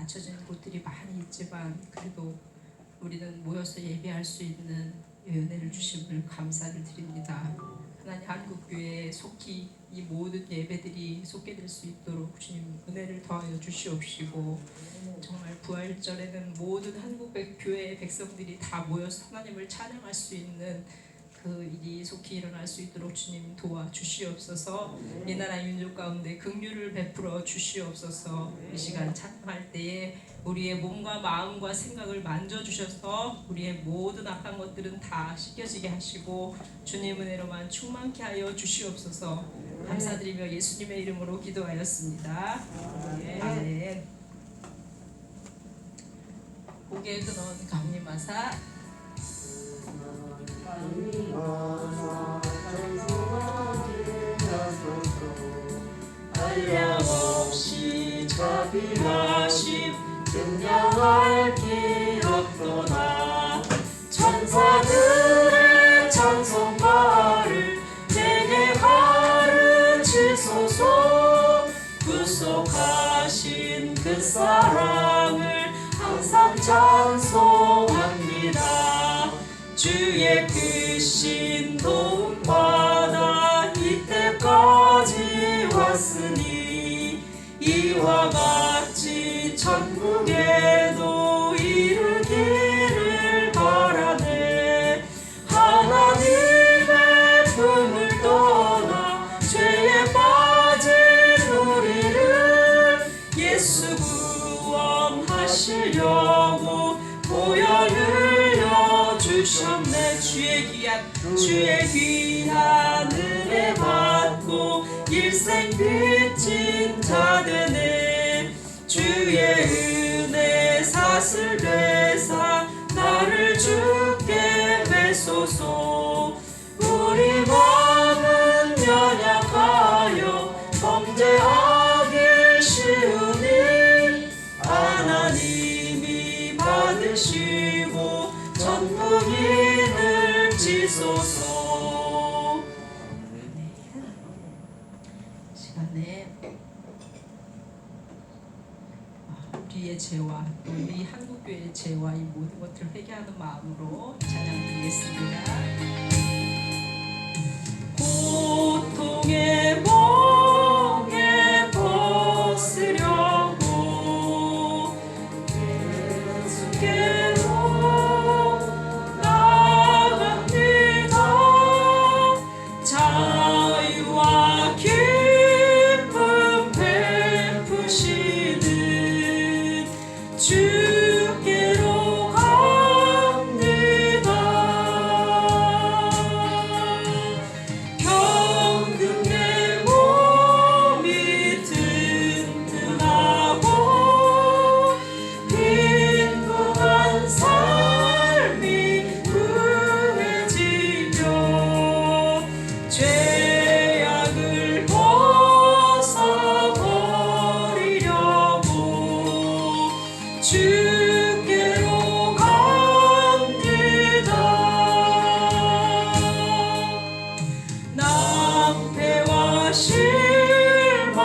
닫혀진 곳들이 많이 있지만 그래도 우리는 모여서 예배할 수 있는 은혜를 주심을 감사를 드립니다. 하나님, 한국교회에 속히 이 모든 예배들이 속게 될 수 있도록 주님 은혜를 더하여 주시옵시고, 정말 부활절에는 모든 한국 교회의 백성들이 다 모여서 하나님을 찬양할 수 있는 그 일이 속히 일어날 수 있도록 주님 도와주시옵소서. 이 나라 민족 가운데 긍휼을 베풀어 주시옵소서. 이 시간 찬양할 때에 우리의 몸과 마음과 생각을 만져주셔서 우리의 모든 악한 것들은 다 씻겨지게 하시고 주님 은혜로만 충만케 하여 주시옵소서. 감사드리며 예수님의 이름으로 기도하였습니다. 아멘. 고개 근원 감리마사 한량없이 자비하심 증명할 길 없도다. 천사들의 찬송가를 내게 가르치소서. 구속하신 그 사랑을 항상 찬송합니다. 주의 크신 도움받아 이때까지 왔으니 이와 같이 천국에도 이르기를 바라네. 하나님의 품을 떠나 죄에 빠진 우리를 예수 구원하시려고 보혈 흘려 주셨네. 주의 귀한 은혜 받고 일생 빚진 자 되네. 주의 은혜 사슬 되사 나를 주께 매소서. 우리 마음은 연약하여 범죄하기 쉬우니 하나님이 받으시고 전부인을 지소서. 시간에 우리의 죄와 또 우리 한국교회의 죄와 이 모든 것들을 회개하는 마음으로 찬양드리겠습니다. 고통의 멍에 벗으려고 예수께로 나갑니다. 자유와 기쁨 베푸시는 주께로 갑니다. 병든 몸이 튼튼하고 빈궁한 삶이 구해지며 죄악을 벗어버리려고 주께로 갑니다. 낭패와 실망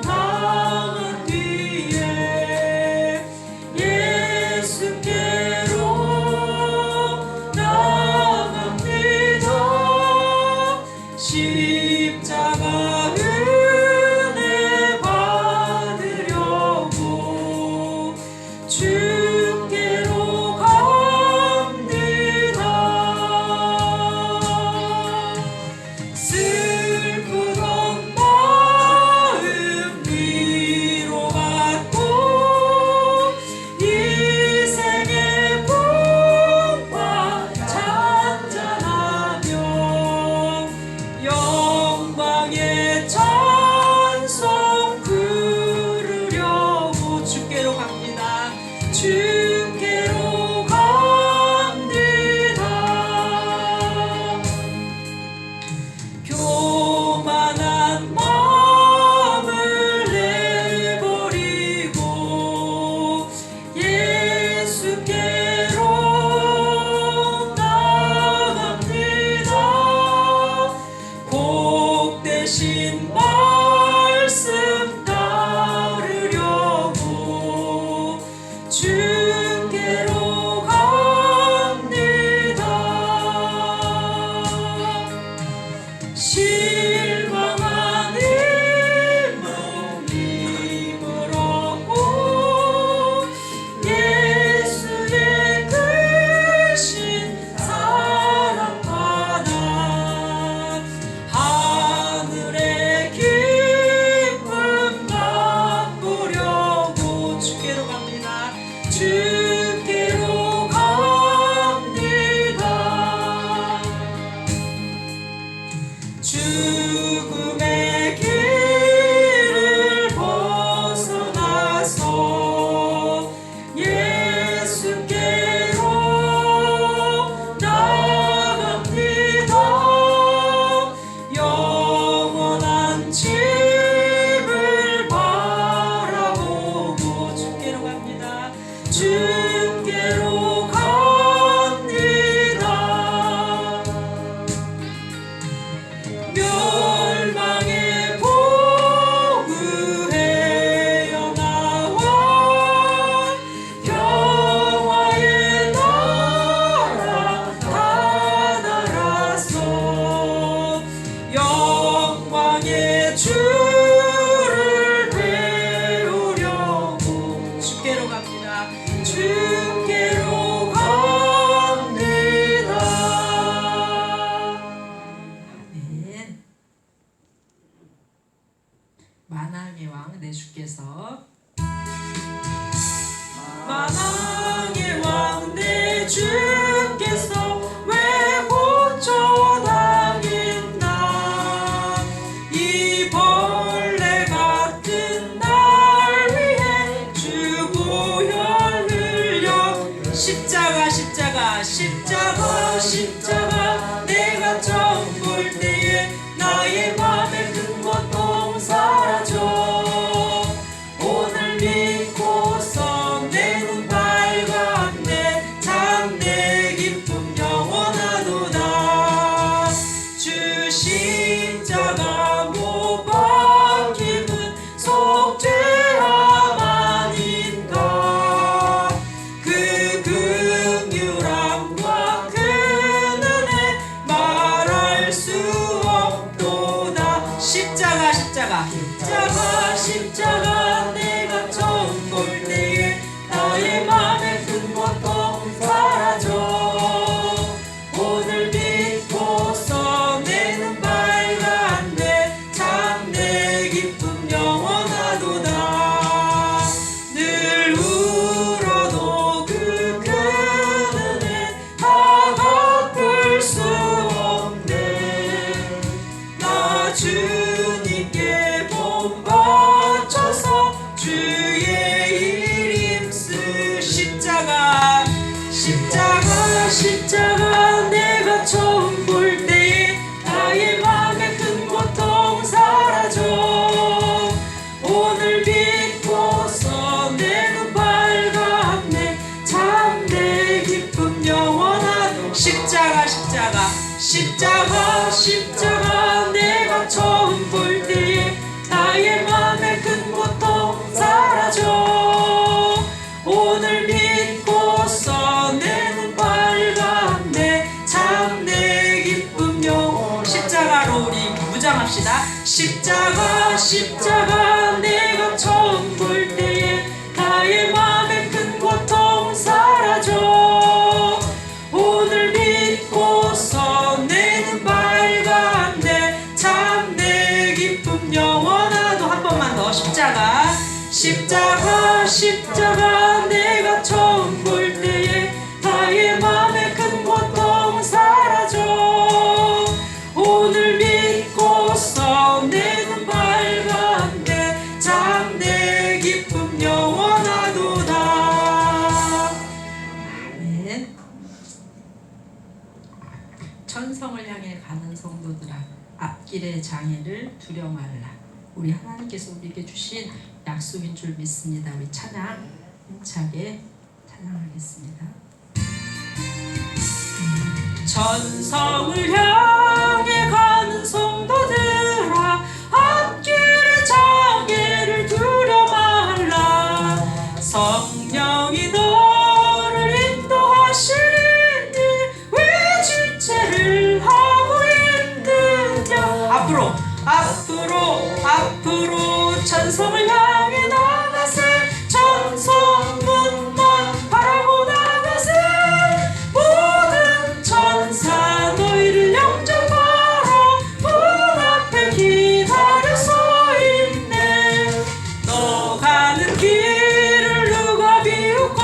당한 뒤에 예수께로 나갑니다. 십자가 은혜 받으려고 주께로 갑니다. 슬프던 마음 위로받고 이생의 복과 찬잔하며 영광의 찬송 부르려고 주께로 갑니다. 주께로 갑니다. 교만한 마음을 내버리고 예수께로 나갑니다. 복되신 말씀 따르려고 주께로 갑니다. 멸망의 보응하여 나와 평화의 나라 다 날아서 영광의 주를 배우려고 주께로 갑니다. 주께로 갑니다. 아멘. 만왕의 왕 내 주께서 만왕의 왕 내 주께서 왜 고쳐당했나 이 벌레 같은 날 위해 주 보혈 흘려 십자가 십자가 십자가 십자가 내가 처음 볼 때에 나의 맘에 큰 고통 사라져 오늘 믿고서 내 눈 밝았네 참 내 기쁨 영원하도다 주 십자가 못 박힘은 속죄함 아닌가 그 긍휼함과 그 은혜 말할 수 없도다 십자가 십자가 십자가 십자가 내가 처음 볼 때에 나의 맘에 큰 고통 사라져 오늘 믿고서 내 눈 밝았네 참 내 기쁨 영원하도다 늘 울어도 그 큰 은혜 다 갚을 수 없네 나 주님께 본 바쳐서 주의 이름 쓰 십자가 십자가 십자가 내가 처음 볼 때에 나의 맘에 큰 고통 사라져 오늘 믿고서 내 눈 밝았네 참 내 기쁨 영원한 십자가 십자가 십자가 십자가 내가 처음 볼 때에 나의 맘에 큰 고통 사라져 오늘 믿고서 내 눈 밝았네 참 내 기쁨 영원 십자가로 우리 무장합시다 십자가 십자가 내가 처음 볼 때에 나의 맘에 큰 고통 사라져 오늘 믿고서 내 눈 밝았네 참 내 기쁨 영원하도 한 번만 더 십자가 십자가 십자가 내가 처음 볼 때에 나의 맘에 큰 고통 사라져 오늘 믿고서 내 눈 밝았네 참 내 기쁨 영원하도다 아멘. 천성을 향해 가는 성도들아 앞길의 장애를 두려 말라 우리 하나님께서 우리에게 주신 약속인 줄 믿습니다. 우리 찬양 힘차게 찬양하겠습니다. 천성을 향해 가는 성도들아 앞길의 장애를 두려 말라 성령이 너를 인도하시니 왜 지체를 하고 힘드냐 앞으로 천성을 향해 나가세 천성문만 바라고 나가세 모든 천사 너희를 영접하러 문 앞에 기다려 서 있네 너 가는 길을 누가 비우고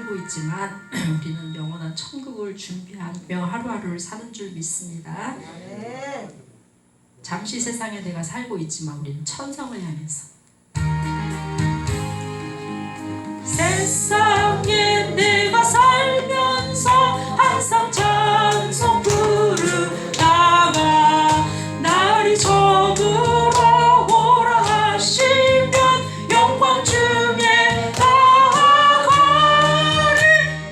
살고 있지만 우리는 영원한 천국을 준비하며 하루하루를 사는 줄 믿습니다. 잠시 세상에 내가 살고 있지만 우리는 천성을 향해서 세상에 내가 살면서 항상 찬송 부르다가 날이 저물어 오라 하시면 영광 중에 나아가리.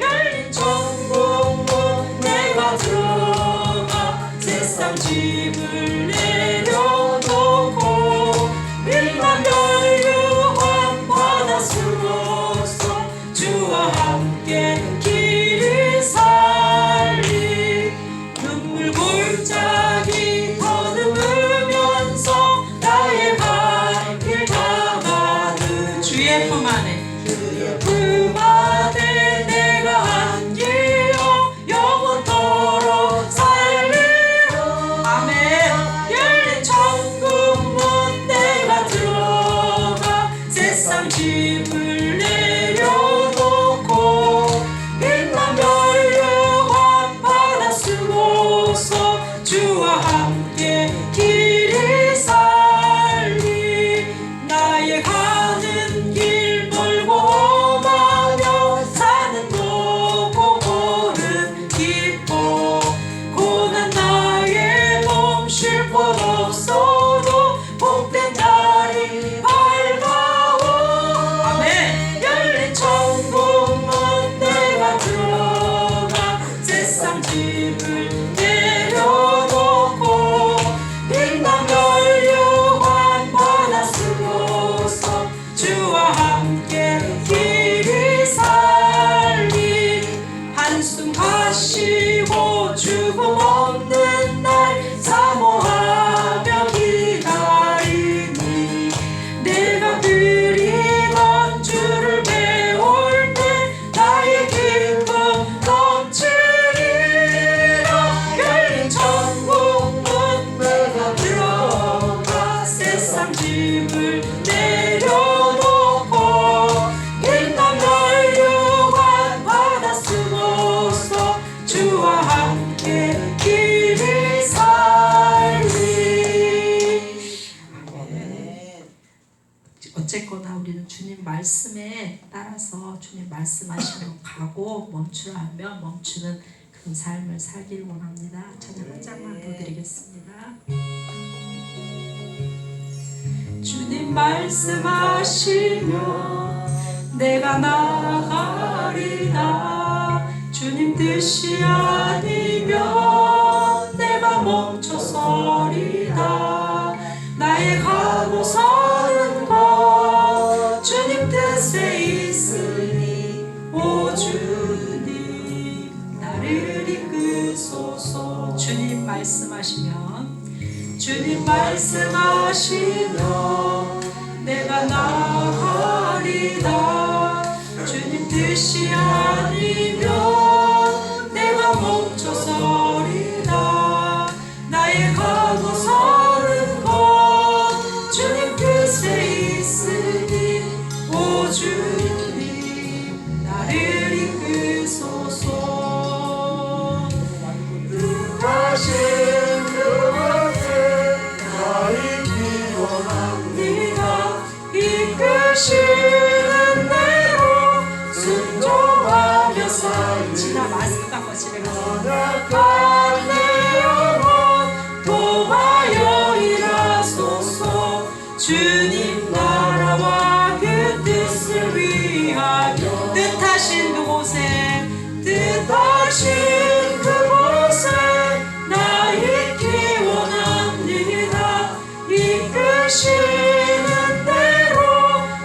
열린 천국문 내가 들어가 세상 짐을 내려놓고 밀만 연유한 바다 수고서 주와 함께 길을 살리. 눈물 골짜기 더듬으면서 나의 갈 길 가가는 주의 품 안에 내가 안기어 영원토록 살리라. 아멘. 열린 천국문 내가 들어가 세상 짐을 내려놓고 빛나 멸류관 바다 쓰고서 주와 함께 길을 살리. 나의 가는 길 멀고 험하며 사는 높고 오른 기뻐 고난 나의 멈출 곳 없어도 복된 날이 밝아오. 아멘. 열린 천국문 내가 들어가 세상 짐을 내려놓고 빛나 멸류관 바다 쓰고서 주와 함께 길을 살리. 한숨 가시고 죽음 없는 날 사모하며 기다리니 내가 그리던 주를 배울 때 나의 기쁨 넘치리라. 열린 천국문 내가 들어가 세상 짐을 내려놓고 빛나 멸류관 바다 쓰고서 주와 함께 길을 살리. 어쨌거나 우리는 주님 말씀에 따라서 주님 말씀하시면 가고 멈추라 하면 멈추는 그런 삶을 살길 원합니다. 찬양 한 장만 더 드리겠습니다. 주님 말씀하시면 내가 나가리라. 주님 뜻이 아니면 내가 멈춰서리다. 나의 가고 서는 것 주님 뜻에 있으니 오 주님 나를 이끄소서. 주님 말씀하시면 주님 말씀하시면 내가 나가리다. 주님 뜻이 아니면 내가 멈춰서리다. 나의 가고 서는 것 주님 뜻에 있으니 오 주님 나를 이끄소서. 뜻하신 이끄시는 대로 순종하며 살지나. 마스크 깎고 집에 가서 연약한 내 영혼 도와여 일하소서. 주님 나라와 그 뜻을 위하여 뜻하신 그곳에 나 있기 원합니다. 이끄시는 대로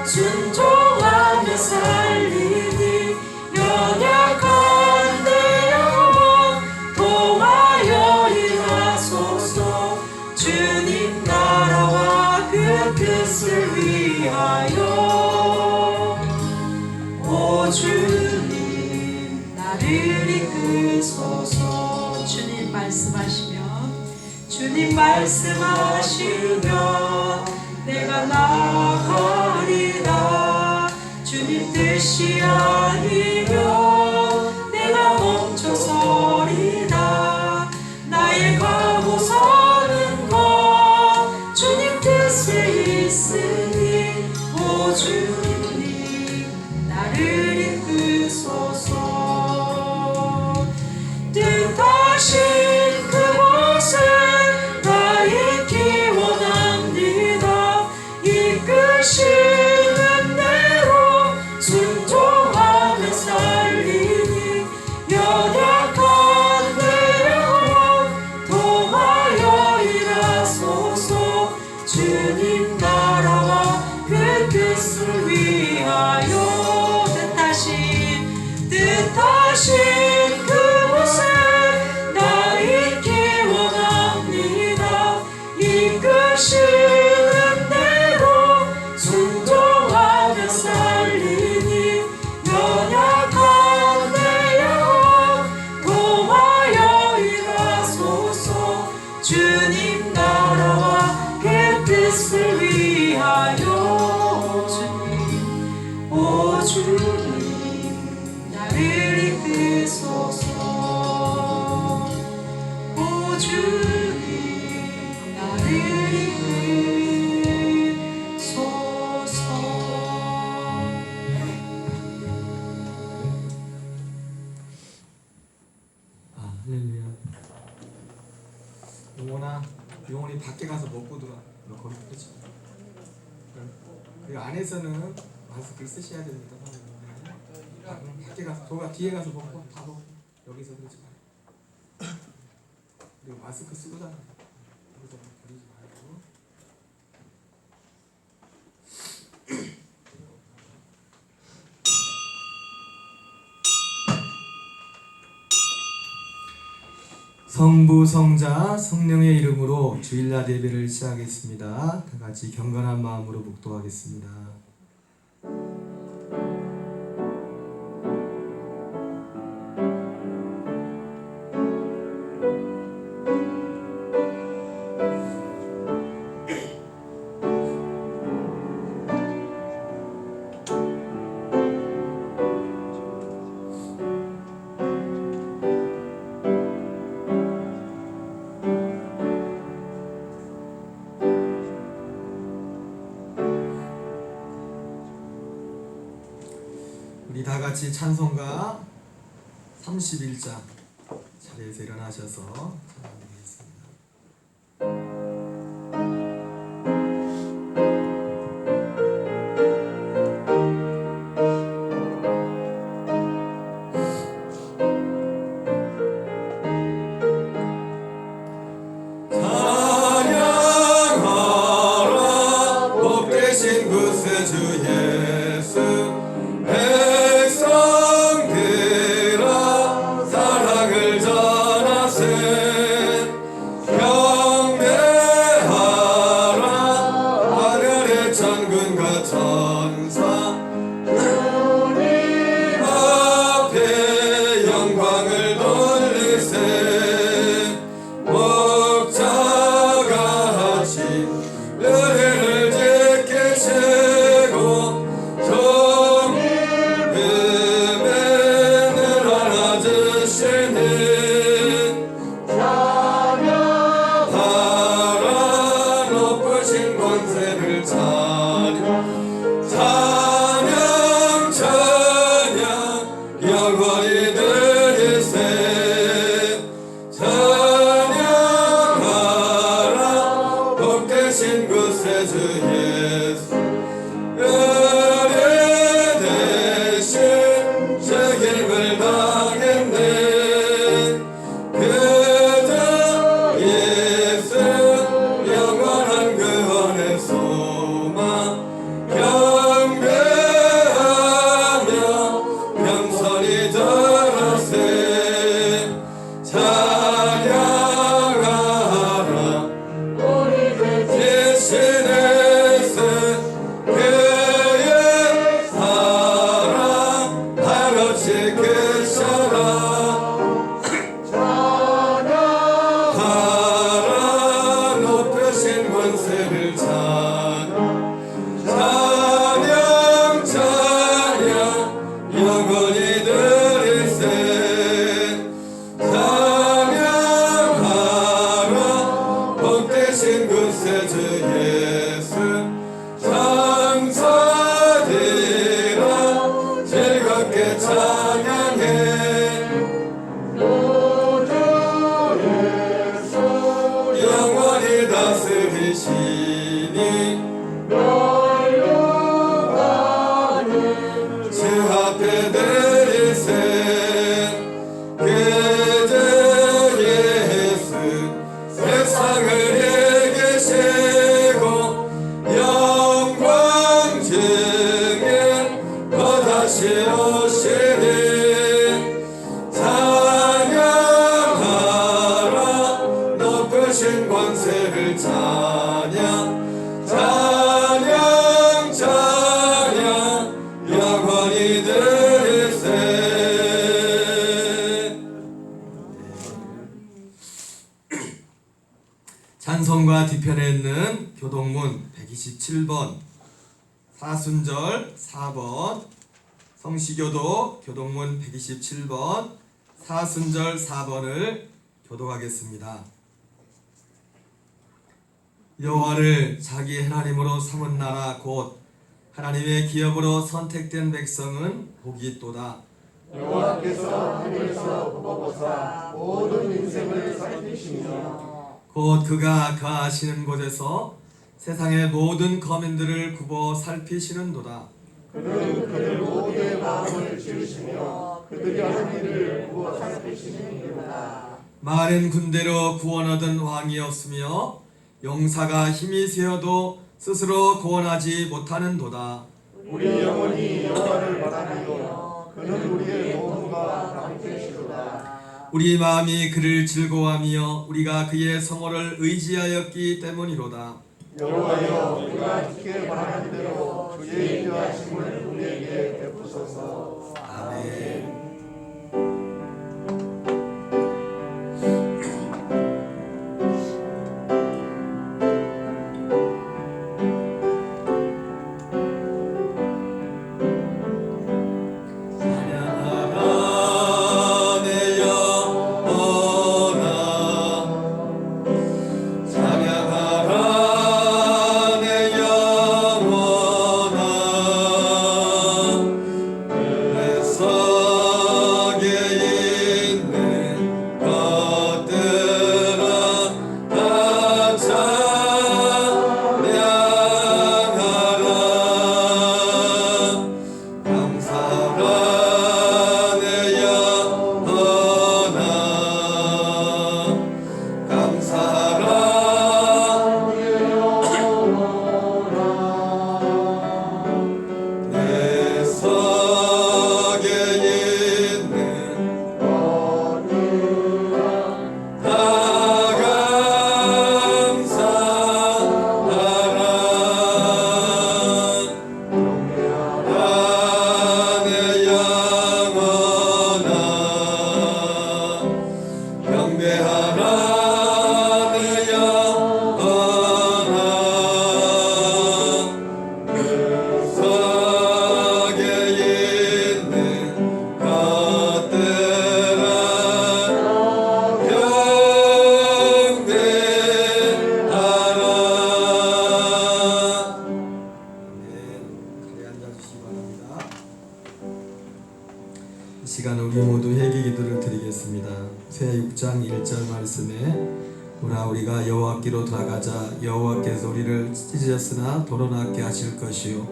순종하며 살리니 연약한 내 영혼 도와여 일하소서. 주님 나라와 그 뜻을 위하여 오 주님 나를 이끄소서. 주님 말씀하시면 내가 나가리라. 주님 뜻이 아니면 내가 멈춰서리라. 나의 가고 서는 것 주님 뜻에 있으니 오 주님 나를 이끄소서. 뜻하신 그곳에 나 있기 원합니다. 이끄시는 대로 순종하며 살리니 연약한 내 영혼 통하여 일하소서. 주님 나라와 그 뜻을 위하여 뜻하신 그곳에 나 있기 원합니다. 이끄시는 대로 순종하며 살리니 연약한 내 영혼 통하여 일하소서. 주님 나라와 그 뜻을 위하여 주님 오 주님 나를 이끄소서. 오 주님 나를 이끄소서. 할렐루야. 영혼이 밖에 가서 먹고 들어와. 너 거기 그렇지? 그 안에서는 마스크를 쓰셔야 됩니다. 밖에 가서 도가 뒤에 가서 먹고 다 먹고 여기서 그러지 말고. 그리고 마스크 쓰고 다녀. 여기서 버리지 말고. 성부, 성자, 성령의 이름으로 주일날 예배를 시작하겠습니다. 다 같이 경건한 마음으로 묵도하겠습니다. 우리 다 같이 찬송가 31장 자리에서 일어나셔서 찬양하겠습니다. 찬양하라 복되신 구세주 예수 백성들아 사랑을 전하세. 경배하라 하늘의 천군과 천사 주님 앞에 영광을 돌리세. 목자가 하신 은혜를 짙게 채고 찬양 찬양 교통과 뒤편에 있는 교동문 127번, 사순절 4번, 성시교도 교동문 127번, 사순절 4번을 교독하겠습니다. 여호와를 자기 하나님으로 삼은 나라 곧 하나님의 기업으로 선택된 백성은 복이 있도다. 여호와께서 하늘에서 굽어보사 모든 인생을 살피시며 곧 그가 거하시는 곳에서 세상의 모든 거민들을 굽어 살피시는도다. 그는 그들 모두의 마음을 지으시며 그들이 하는 일을 굽어 살피시느니라. 많은 군대로 구원 얻은 왕이 없으며 용사가 힘이 세어도 스스로 구원하지 못하는도다. 우리 영혼이 여호와를 바라며 그는 우리의 도움과 방패시로다. 우리 마음이 그를 즐거워하며 우리가 그의 성호를 의지하였기 때문이로다. 여호와여 우리가 주께 바라는 대로 주의 인도하심을 우리에게 베푸소서. 아멘. 시간 우리 모두 회개 기도를 드리겠습니다. 새 6장 1절 말씀에 우리가 여호와께로 돌아가자. 여호와께서 우리를 찢으셨으나 도로나게 하실 것이요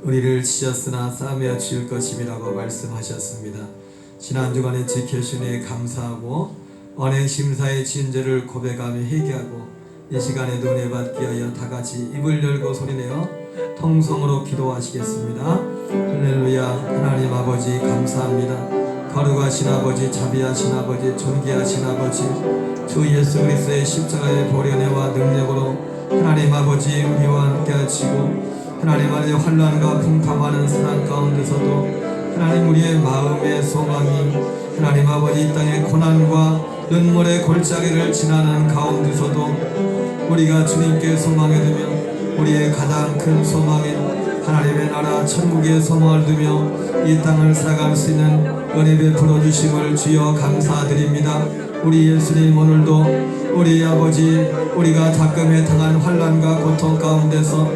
우리를 치셨으나 싸매어 주실 것임이라고 말씀하셨습니다. 지난 주간에 지켜주시니 감사하고 언행 심사의 진죄를 고백하며 회개하고 이 시간에도 은혜 받기 위하여 다같이 입을 열고 소리내어 통성으로 기도하시겠습니다. 할렐루야. 하나님 아버지 감사합니다. 거룩하신 아버지, 자비하신 아버지, 존귀하신 아버지, 주 예수 그리스도의 십자가의 보련회와 능력으로 하나님 아버지 우리와 함께 하시고 하나님 안에 환난과 풍파많은 세상 가운데서도 하나님 우리의 마음의 소망이 하나님 아버지 이 땅의 고난과 눈물의 골짜기를 지나는 가운데서도 우리가 주님께 소망에 두며 우리의 가장 큰 소망인 하나님의 나라 천국의 소망을 두며 이 땅을 살아갈 수 있는 은혜 베풀어 주심을 주여 감사드립니다. 우리 예수님 오늘도 우리 아버지 우리가 작금에 당한 환난과 고통 가운데서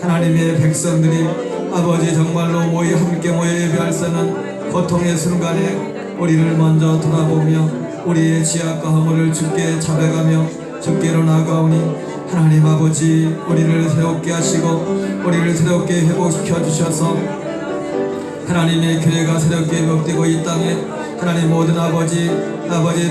하나님의 백성들이 아버지 정말로 함께 모여 예배할 수 있는 고통의 순간에 우리를 먼저 돌아보며 우리의 지약과 허물을 주께 자백하며 주께로 나아가오니 하나님 아버지 우리를 새롭게 하시고 우리를 새롭게 회복시켜 주셔서 하나님의 교회가 새롭게 회복되고 이 땅에 하나님 모든 아버지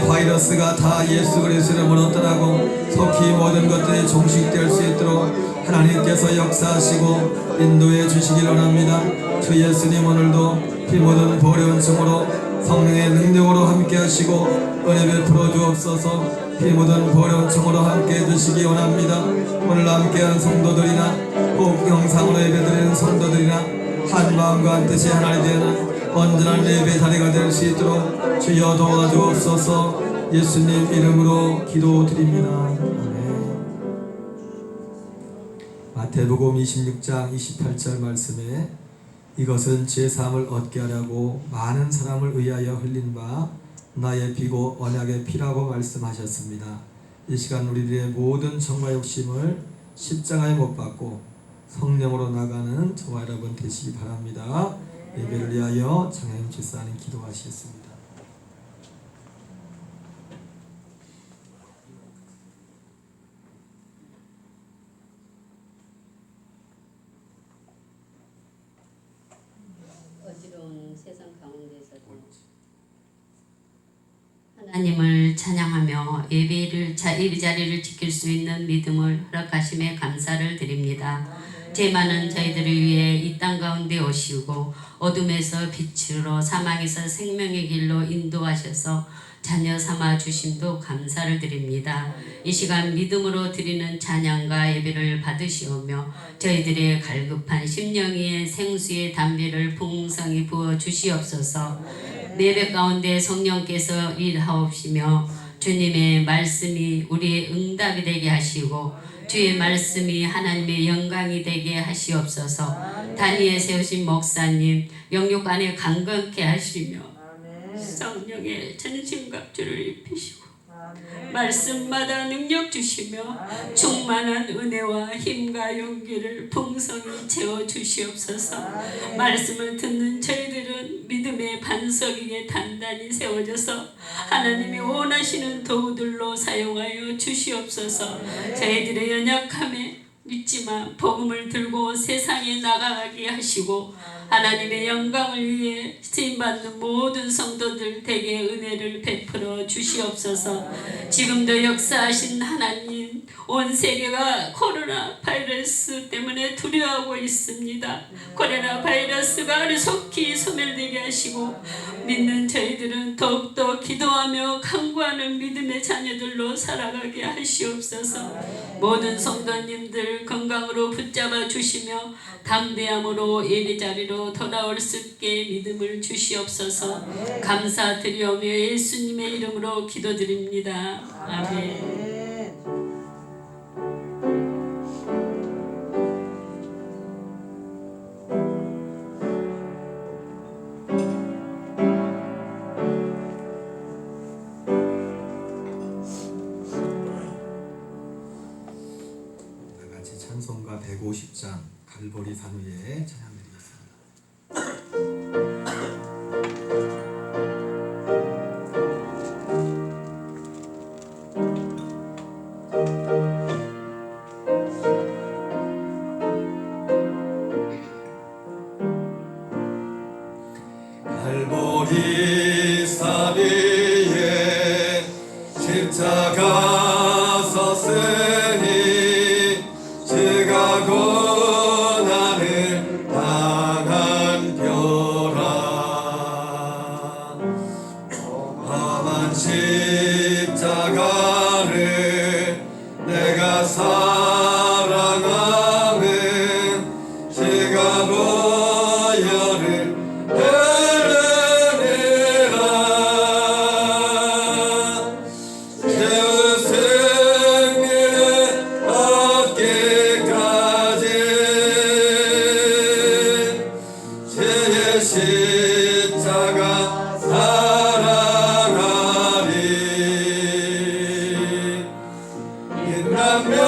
바이러스가 다 예수 그리스도의 이름으로 떠나고 속히 모든 것들이 종식될 수 있도록 하나님께서 역사하시고 인도해 주시기 원합니다. 주 예수님 오늘도 피 묻은 보혈의 증으로 성령의 능력으로 함께 하시고 은혜 베풀어 주옵소서. 피 묻은 보혈의 증으로 함께 해주시기 원합니다. 오늘 함께한 성도들이나 꼭 영상으로 예배드리는 성도들이나 한 마음과 한 뜻이 하나님 되는 온전한 예배 자리가 될 수 있도록 주여 도와주옵소서. 예수님 이름으로 기도드립니다. 아멘. 마태복음 26장 28절 말씀에 이것은 제3을 얻게 하려고 많은 사람을 위하여 흘린 바 나의 피고 언약의 피라고 말씀하셨습니다. 이 시간 우리들의 모든 정과 욕심을 십자가에 못 박고 성령으로 나가는 저와 여러분 되시기 바랍니다. 예배를 위하여 장로님 집사님 기도하시겠습니다. 어지러운 세상 가운데서도 하나님을 찬양하며 예배 자리를 지킬 수 있는 믿음을 허락하심에 감사를 드립니다. 죄 많은 저희들을 위해 이 땅 가운데 오시고 어둠에서 빛으로 사망에서 생명의 길로 인도하셔서 자녀 삼아 주심도 감사를 드립니다. 이 시간 믿음으로 드리는 찬양과 예배를 받으시오며 저희들의 갈급한 심령 위에 생수의 담배를 풍성히 부어 주시옵소서. 예배 가운데 성령께서 일하옵시며 주님의 말씀이 우리의 응답이 되게 하시고 주의 말씀이 하나님의 영광이 되게 하시옵소서. 단위에 세우신 목사님 영육 안에 강건케 하시며 성령의 전신갑주를 입히시고 말씀마다 능력 주시며 충만한 은혜와 힘과 용기를 풍성히 채워 주시옵소서. 말씀을 듣는 저희들은 믿음의 반석 위에 단단히 세워져서 하나님이 원하시는 도구들로 사용하여 주시옵소서. 저희들의 연약함에 잊지만 복음을 들고 세상에 나가게 하시고 하나님의 영광을 위해 쓰임받는 모든 성도들 에게 은혜를 베풀어 주시옵소서. 지금도 역사하신 하나님, 온 세계가 코로나 바이러스 때문에 두려워하고 있습니다. 코로나 바이러스가 속히 소멸되게 하시고 믿는 저희들은 더욱더 기도하며 간구하는 믿음의 자녀들로 살아가게 하시옵소서. 모든 성도님들 건강으로 붙잡아 주시며 담대함으로 예배 자리로 돌아올 수 있게 믿음을 주시옵소서. 감사드리오며 예수님의 이름으로 기도드립니다. 아멘. 같이 찬송가 150장 갈보리 산 위에 찬양드리겠습니다. 갈보리 산 위에 십자가 섰으니 제가 고난을 당한 벼라. 험한 십자가를 내가 사랑하면 제가 보혈을 흘려내라. 제 생명을 얻기까지 제 십자가 사랑하리. 인간면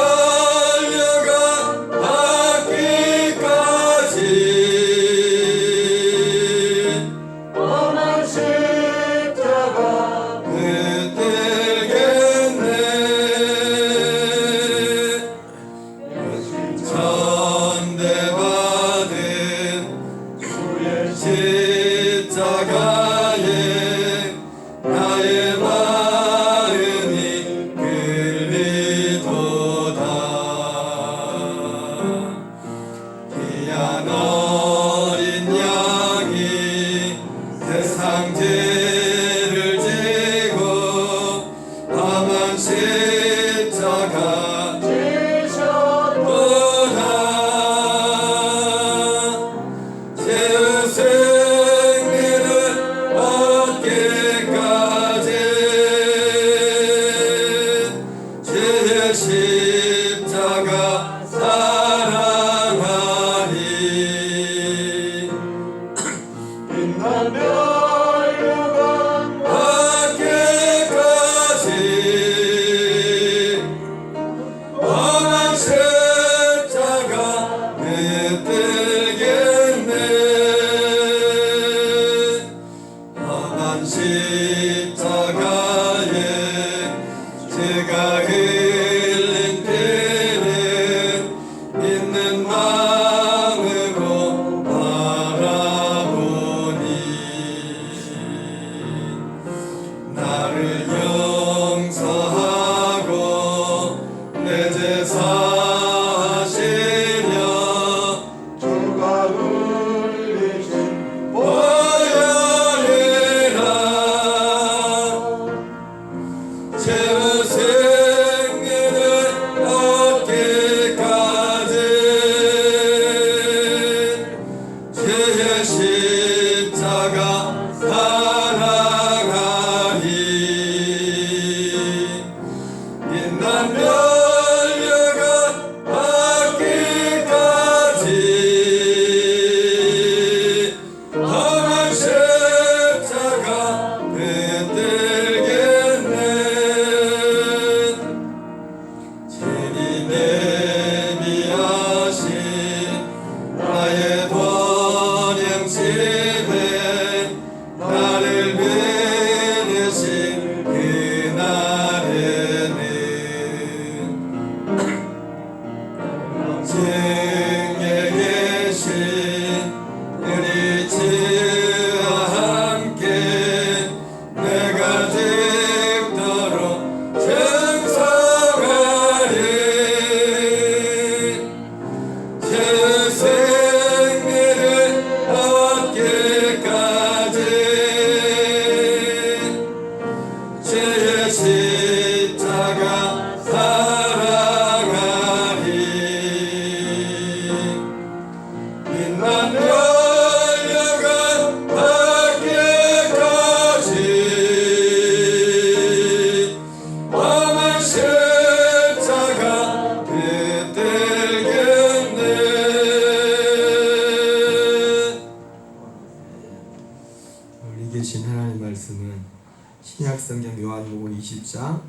신약성경 요한복음 20장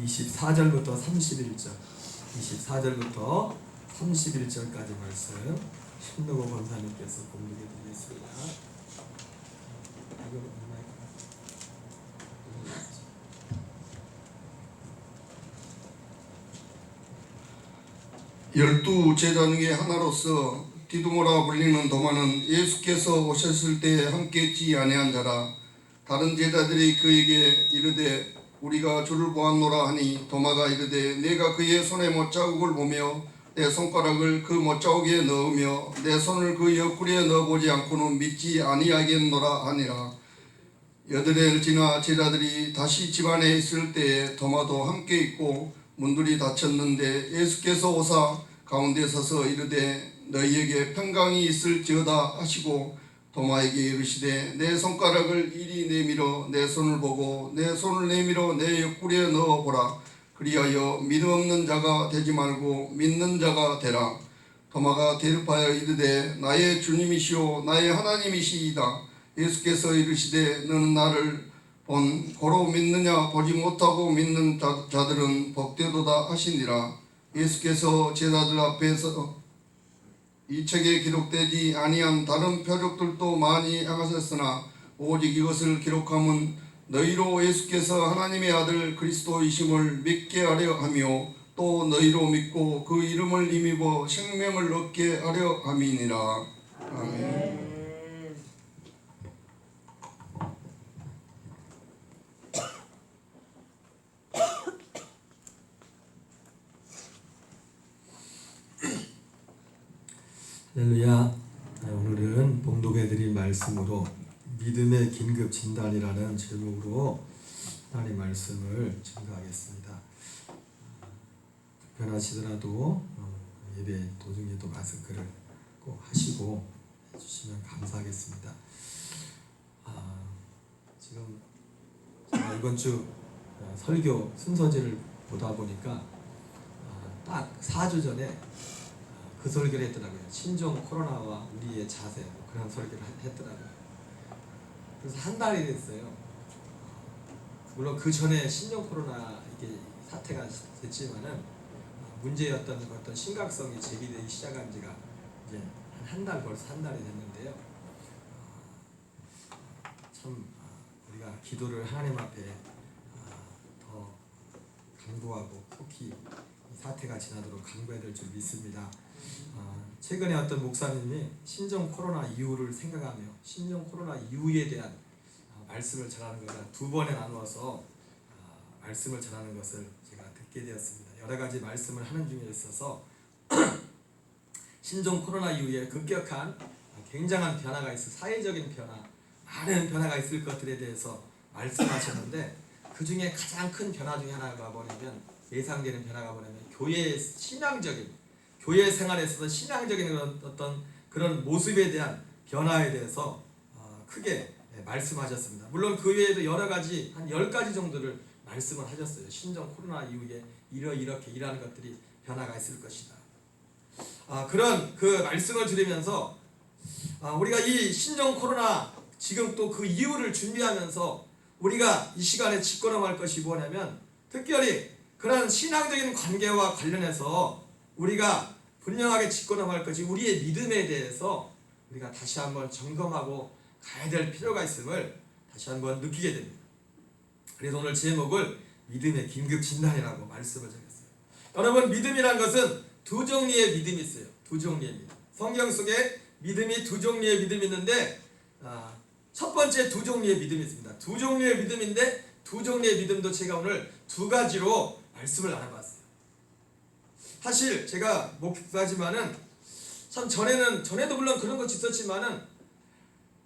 24절부터 31절 24절부터 31절까지 말씀 신노고 권사님께서 공독해 드리겠습니다. 열두 제자 중에 하나로서 디두모라 불리는 도마는 예수께서 오셨을 때에 함께 있지 아니한 자라. 다른 제자들이 그에게 이르되 우리가 주를 보았노라 하니 도마가 이르되 내가 그의 손에 못자국을 보며 내 손가락을 그 못자국에 넣으며 내 손을 그 옆구리에 넣어보지 않고는 믿지 아니하겠노라 하니라. 여드레를 지나 제자들이 다시 집안에 있을 때에 도마도 함께 있고 문들이 닫혔는데 예수께서 오사 가운데 서서 이르되 너희에게 평강이 있을지어다 하시고 도마에게 이르시되 내 손가락을 이리 내밀어 내 손을 보고 내 손을 내밀어 내 옆구리에 넣어보라. 그리하여 믿음 없는 자가 되지 말고 믿는 자가 되라. 도마가 대답하여 이르되 나의 주님이시오 나의 하나님이시이다. 예수께서 이르시되 너는 나를 본 고로 믿느냐 보지 못하고 믿는 자들은 복되도다 하시니라. 예수께서 제자들 앞에서 이 책에 기록되지 아니한 다른 표적들도 많이 행하셨으나 오직 이것을 기록함은 너희로 예수께서 하나님의 아들 그리스도이심을 믿게 하려 하며 또 너희로 믿고 그 이름을 힘입어 생명을 얻게 하려 함이니라. 아멘. 할렐루야. 오늘은 봉독해드린 말씀으로 믿음의 긴급 진단이라는 제목으로 하나님 말씀을 증거하겠습니다. 불편하시더라도 예배 도중에도 마스크를 꼭 하시고 해주시면 감사하겠습니다. 지금 제가 이번 주 설교 순서지를 보다 보니까 딱 4주 전에 그 설교를 했더라고요. 신종 코로나와 우리의 자세, 그런 설교를 했더라고요. 그래서 한 달이 됐어요. 물론 그 전에 신종 코로나 이게 사태가 됐지만은 문제였던 어떤 심각성이 제기되기 시작한 지가 이제 한 달, 벌써 한 달이 됐는데요. 참 우리가 기도를 하나님 앞에 더 강구하고 속히 이 사태가 지나도록 강구해야 될 줄 믿습니다. 최근에 어떤 목사님이 신종 코로나 이후를 생각하며 신종 코로나 이후에 대한 말씀을 전하는 것을 두 번에 나누어서 말씀을 전하는 것을 제가 듣게 되었습니다. 여러 가지 말씀을 하는 중에 있어서 신종 코로나 이후에 급격한 굉장한 변화가 있어 사회적인 변화, 많은 변화가 있을 것들에 대해서 말씀하셨는데 그 중에 가장 큰 변화 중에 하나가 뭐냐면 예상되는 변화가 뭐냐면 교회의 신앙적인 교회 생활에 있어서 신앙적인 그런 모습에 대한 변화에 대해서 크게 말씀하셨습니다. 물론 그 외에도 여러 가지 한 10가지 정도를 말씀을 하셨어요. 신종 코로나 이후에 이렇게 일하는 것들이 변화가 있을 것이다. 그런 그 말씀을 들으면서 우리가 이 신종 코로나 지금 또 그 이후를 준비하면서 우리가 이 시간에 짚고 넘어갈 것이 뭐냐면 특별히 그런 신앙적인 관계와 관련해서 우리가 분명하게 짚고 넘어갈 것이 우리의 믿음에 대해서 우리가 다시 한번 점검하고 가야 될 필요가 있음을 다시 한번 느끼게 됩니다. 그래서 오늘 제목을 믿음의 긴급 진단이라고 말씀을 드렸어요. 여러분, 믿음이란 것은 두 종류의 믿음이 있어요. 두 종류의 믿음. 성경 속에 믿음이 두 종류의 믿음이 있는데 첫 번째 두 종류의 믿음이 있습니다. 두 종류의 믿음인데 두 종류의 믿음도 제가 오늘 두 가지로 말씀을 나눠봤어요. 사실 제가 목사지만은 참 전에도 물론 그런 것이 있었지만은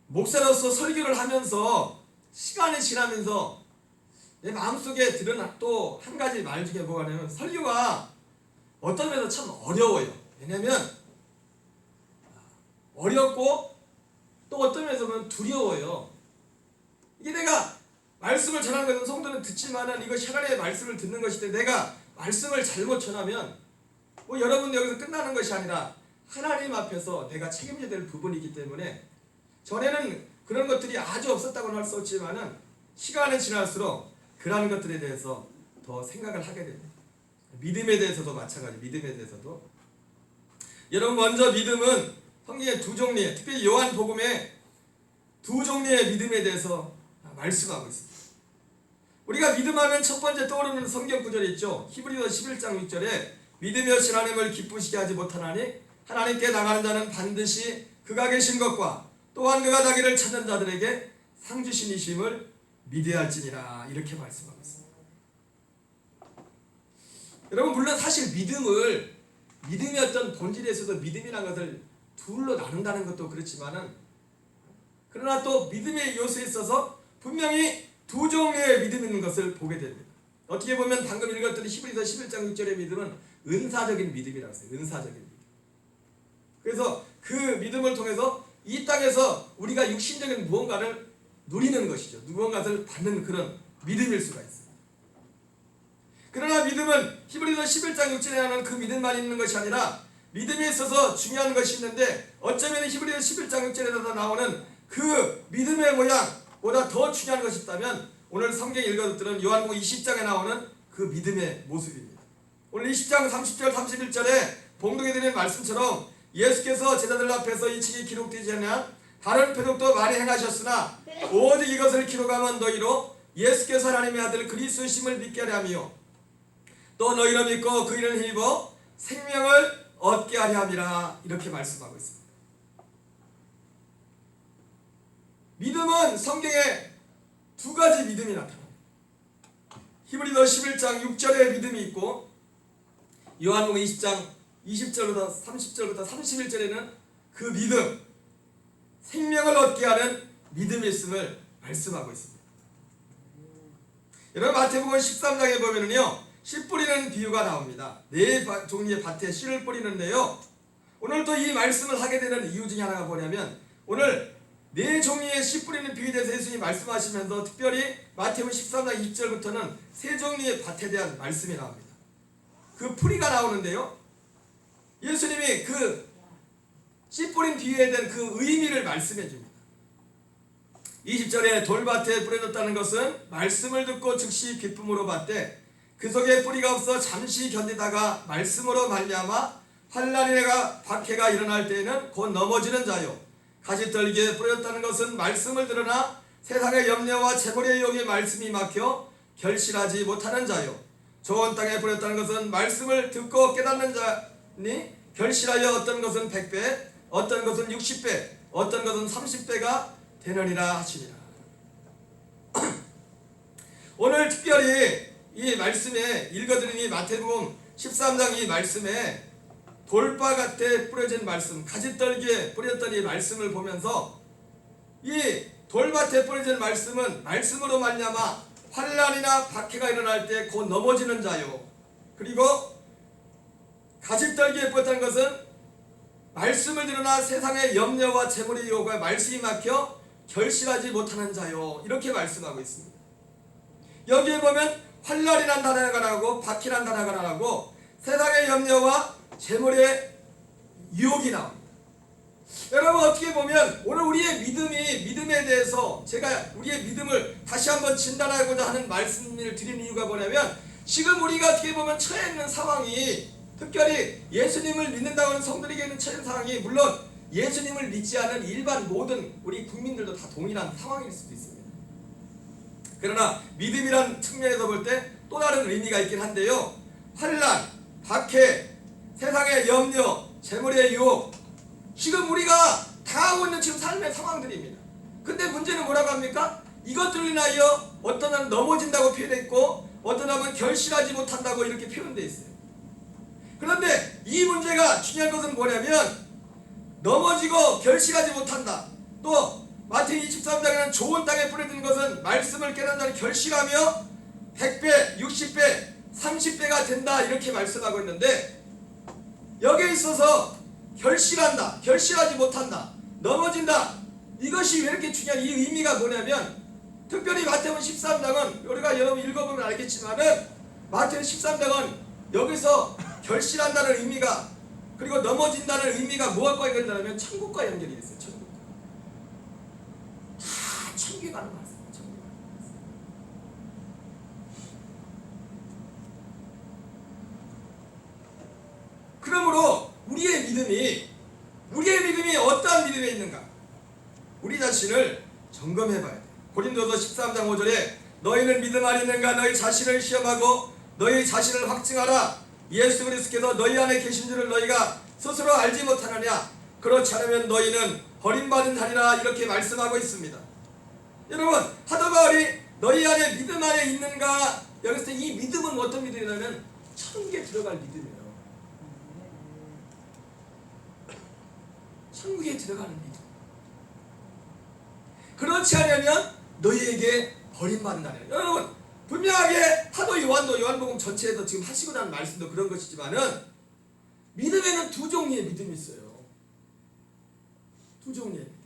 목사로서 설교를 하면서 시간이 지나면서 내 마음속에 들은 또 한 가지 말 중에 뭐가냐면 설교가 어떤 면에서 참 어려워요. 왜냐면 어렵고 또 어떤 면에서 보면 두려워요. 이게 내가 말씀을 전하는 것은 성도는 듣지만은 이것이 하나님의 말씀을 듣는 것인데 내가 말씀을 잘못 전하면 뭐 여러분 여기서 끝나는 것이 아니라 하나님 앞에서 내가 책임져야 될 부분이기 때문에 전에는 그런 것들이 아주 없었다고는 할 수 없지만은 시간이 지날수록 그러한 것들에 대해서 더 생각을 하게 됩니다. 믿음에 대해서도 마찬가지. 믿음에 대해서도 여러분, 먼저 믿음은 성경의 두 종류의, 특별히 요한복음의 두 종류의 믿음에 대해서 말씀하고 있습니다. 우리가 믿음하면 첫 번째 떠오르는 성경 구절이 있죠. 히브리서 11장 6절에 믿으며 하나님을 기쁘시게 하지 못하나니 하나님께 나가는 자는 반드시 그가 계신 것과 또한 그가 자기를 찾는 자들에게 상 주시니심을 믿어야 할지니라, 이렇게 말씀하고 있습니다. 여러분, 물론 사실 믿음의 어떤 본질에서도 믿음이라는 것을 둘로 나눈다는 것도 그렇지만은, 그러나 또 믿음의 요소에 있어서 분명히 두 종류의 믿음이 있는 것을 보게 됩니다. 어떻게 보면 방금 읽었던 히브리서 11장 6절의 믿음은 은사적인 믿음이라고 했어요. 은사적인 믿음. 그래서 그 믿음을 통해서 이 땅에서 우리가 육신적인 무언가를 누리는 것이죠. 무언가를 받는 그런 믿음일 수가 있어요. 그러나 믿음은 히브리서 11장 6절에 하는 그 믿음만 있는 것이 아니라 믿음에 있어서 중요한 것이 있는데, 어쩌면 히브리서 11장 6절에서 나오는 그 믿음의 모양보다 더 중요한 것이 있다면 오늘 성경 읽어듣는 요한복음 20장에 나오는 그 믿음의 모습입니다. 오늘 20장 30절 31절에 봉독해 드린 말씀처럼 예수께서 제자들 앞에서 이 책이 기록되지 않냐 다른 표적도 많이 행하셨으나 오직 이것을 기록하면 너희로 예수께서 하나님의 아들 그리스도심을 믿게 하려 하며 또 너희로 믿고 그 이름을 힘입어 생명을 얻게 하려 함이라, 이렇게 말씀하고 있습니다. 믿음은 성경에 두 가지 믿음이 나타납니다. 히브리서 11장 6절의 믿음이 있고 요한복음 20장 20절부터 30절부터 31절에는 그 믿음, 생명을 얻게 하는 믿음이 있음을 말씀하고 있습니다. 여러분, 마태복음 13장에 보면은요, 씨 뿌리는 비유가 나옵니다. 네 종류의 밭에 씨를 뿌리는데요, 오늘 또 이 말씀을 하게 되는 이유 중에 하나가 뭐냐면, 오늘 네 종류의 씨 뿌리는 비유에 대해서 예수님이 말씀하시면서 특별히 마태복음 13장 2절부터는 세 종류의 밭에 대한 말씀이 나옵니다. 그 뿌리가 나오는데요, 예수님이 그 씨 뿌린 비유에 대한 그 의미를 말씀해 줍니다. 20절에 돌밭에 뿌려졌다는 것은 말씀을 듣고 즉시 기쁨으로 받되 그 속에 뿌리가 없어 잠시 견디다가 말씀으로 말미암아 환난이나 박해가 일어날 때에는 곧 넘어지는 자요, 가시떨기에 뿌려졌다는 것은 말씀을 들으나 세상의 염려와 재물의 유혹에 말씀이 막혀 결실하지 못하는 자요, 좋은 땅에 뿌렸다는 것은 말씀을 듣고 깨닫는 자니 결실하여 어떤 것은 100배, 어떤 것은 60배, 어떤 것은 30배가 되느니라 하시니라. 오늘 특별히 이 말씀에 읽어드린 이 마태복음 13장 이 말씀에 돌밭에 뿌려진 말씀, 가지떨기에 뿌렸던 이 말씀을 보면서 이 돌밭에 뿌려진 말씀은 말씀으로 말미암아 환난이나 박해가 일어날 때 곧 넘어지는 자요, 그리고 가지떨기에 뿌렸다는 것은 말씀을 들으나 세상의 염려와 재물의 유혹에 말씀이 막혀 결실하지 못하는 자요, 이렇게 말씀하고 있습니다. 여기에 보면 환난이란 단어가 나오고 박해란 단어가 나오고 세상의 염려와 재물의 유혹이 나옵니다. 여러분, 어떻게 보면 오늘 우리의 믿음에 대해서 제가 우리의 믿음을 다시 한번 진단하고자 하는 말씀을 드리는 이유가 뭐냐면, 지금 우리가 어떻게 보면 처해 있는 상황이, 특별히 예수님을 믿는다고 하는 성도에게 있는 처해 있는 상황이, 물론 예수님을 믿지 않은 일반 모든 우리 국민들도 다 동일한 상황일 수도 있습니다. 그러나 믿음이란 측면에서 볼 때 또 다른 의미가 있긴 한데요, 환난, 박해, 세상의 염려, 재물의 유혹, 지금 우리가 당하고 있는 지금 삶의 상황들입니다. 근데 문제는 뭐라고 합니까? 이것들로 인하여 어떤 사람은 넘어진다고 표현했고 어떤 사람은 결실하지 못한다고 이렇게 표현되어 있어요. 그런데 이 문제가 중요한 것은 뭐냐면, 넘어지고 결실하지 못한다, 또 마태복음 23장에는 좋은 땅에 뿌려진 것은 말씀을 깨닫는 자는 결실하며 100배, 60배, 30배가 된다, 이렇게 말씀하고 있는데, 여기에 있어서 결실한다, 결실하지 못한다, 넘어진다, 이것이 왜 이렇게 중요한, 이 의미가 뭐냐면, 특별히 마태복음 13장은 우리가 여러분 읽어보면 알겠지만은 마태복음 13장은 여기서 결실한다는 의미가, 그리고 넘어진다는 의미가 무엇과 연결되냐면 천국과 연결이 됐어요. 천국과. 다 천국에 가는 말씀이에요. 천국에 가는 말씀. 우리의 믿음이 어떠한 믿음에 있는가? 우리 자신을 점검해봐야 돼. 고린도서 13장 5절에 너희는 믿음 안에 있는가? 너희 자신을 시험하고 너희 자신을 확증하라. 예수 그리스도께서 너희 안에 계신 줄을 너희가 스스로 알지 못하느냐? 그렇지 않으면 너희는 버림받은 자리라. 이렇게 말씀하고 있습니다. 여러분, 사도 바울이 너희 안에 믿음 안에 있는가? 여기서 이 믿음은 어떤 믿음이냐면 천국에 들어갈 믿음이에요. 천국에 들어가는 믿음. 그렇지 않으면 너희에게 버림받는다는. 여러분, 분명하게 사도 요한도 요한복음 전체에서 지금 하시고 나는 말씀도 그런 것이지만은 믿음에는 두 종류의 믿음이 있어요. 두 종류의 믿음.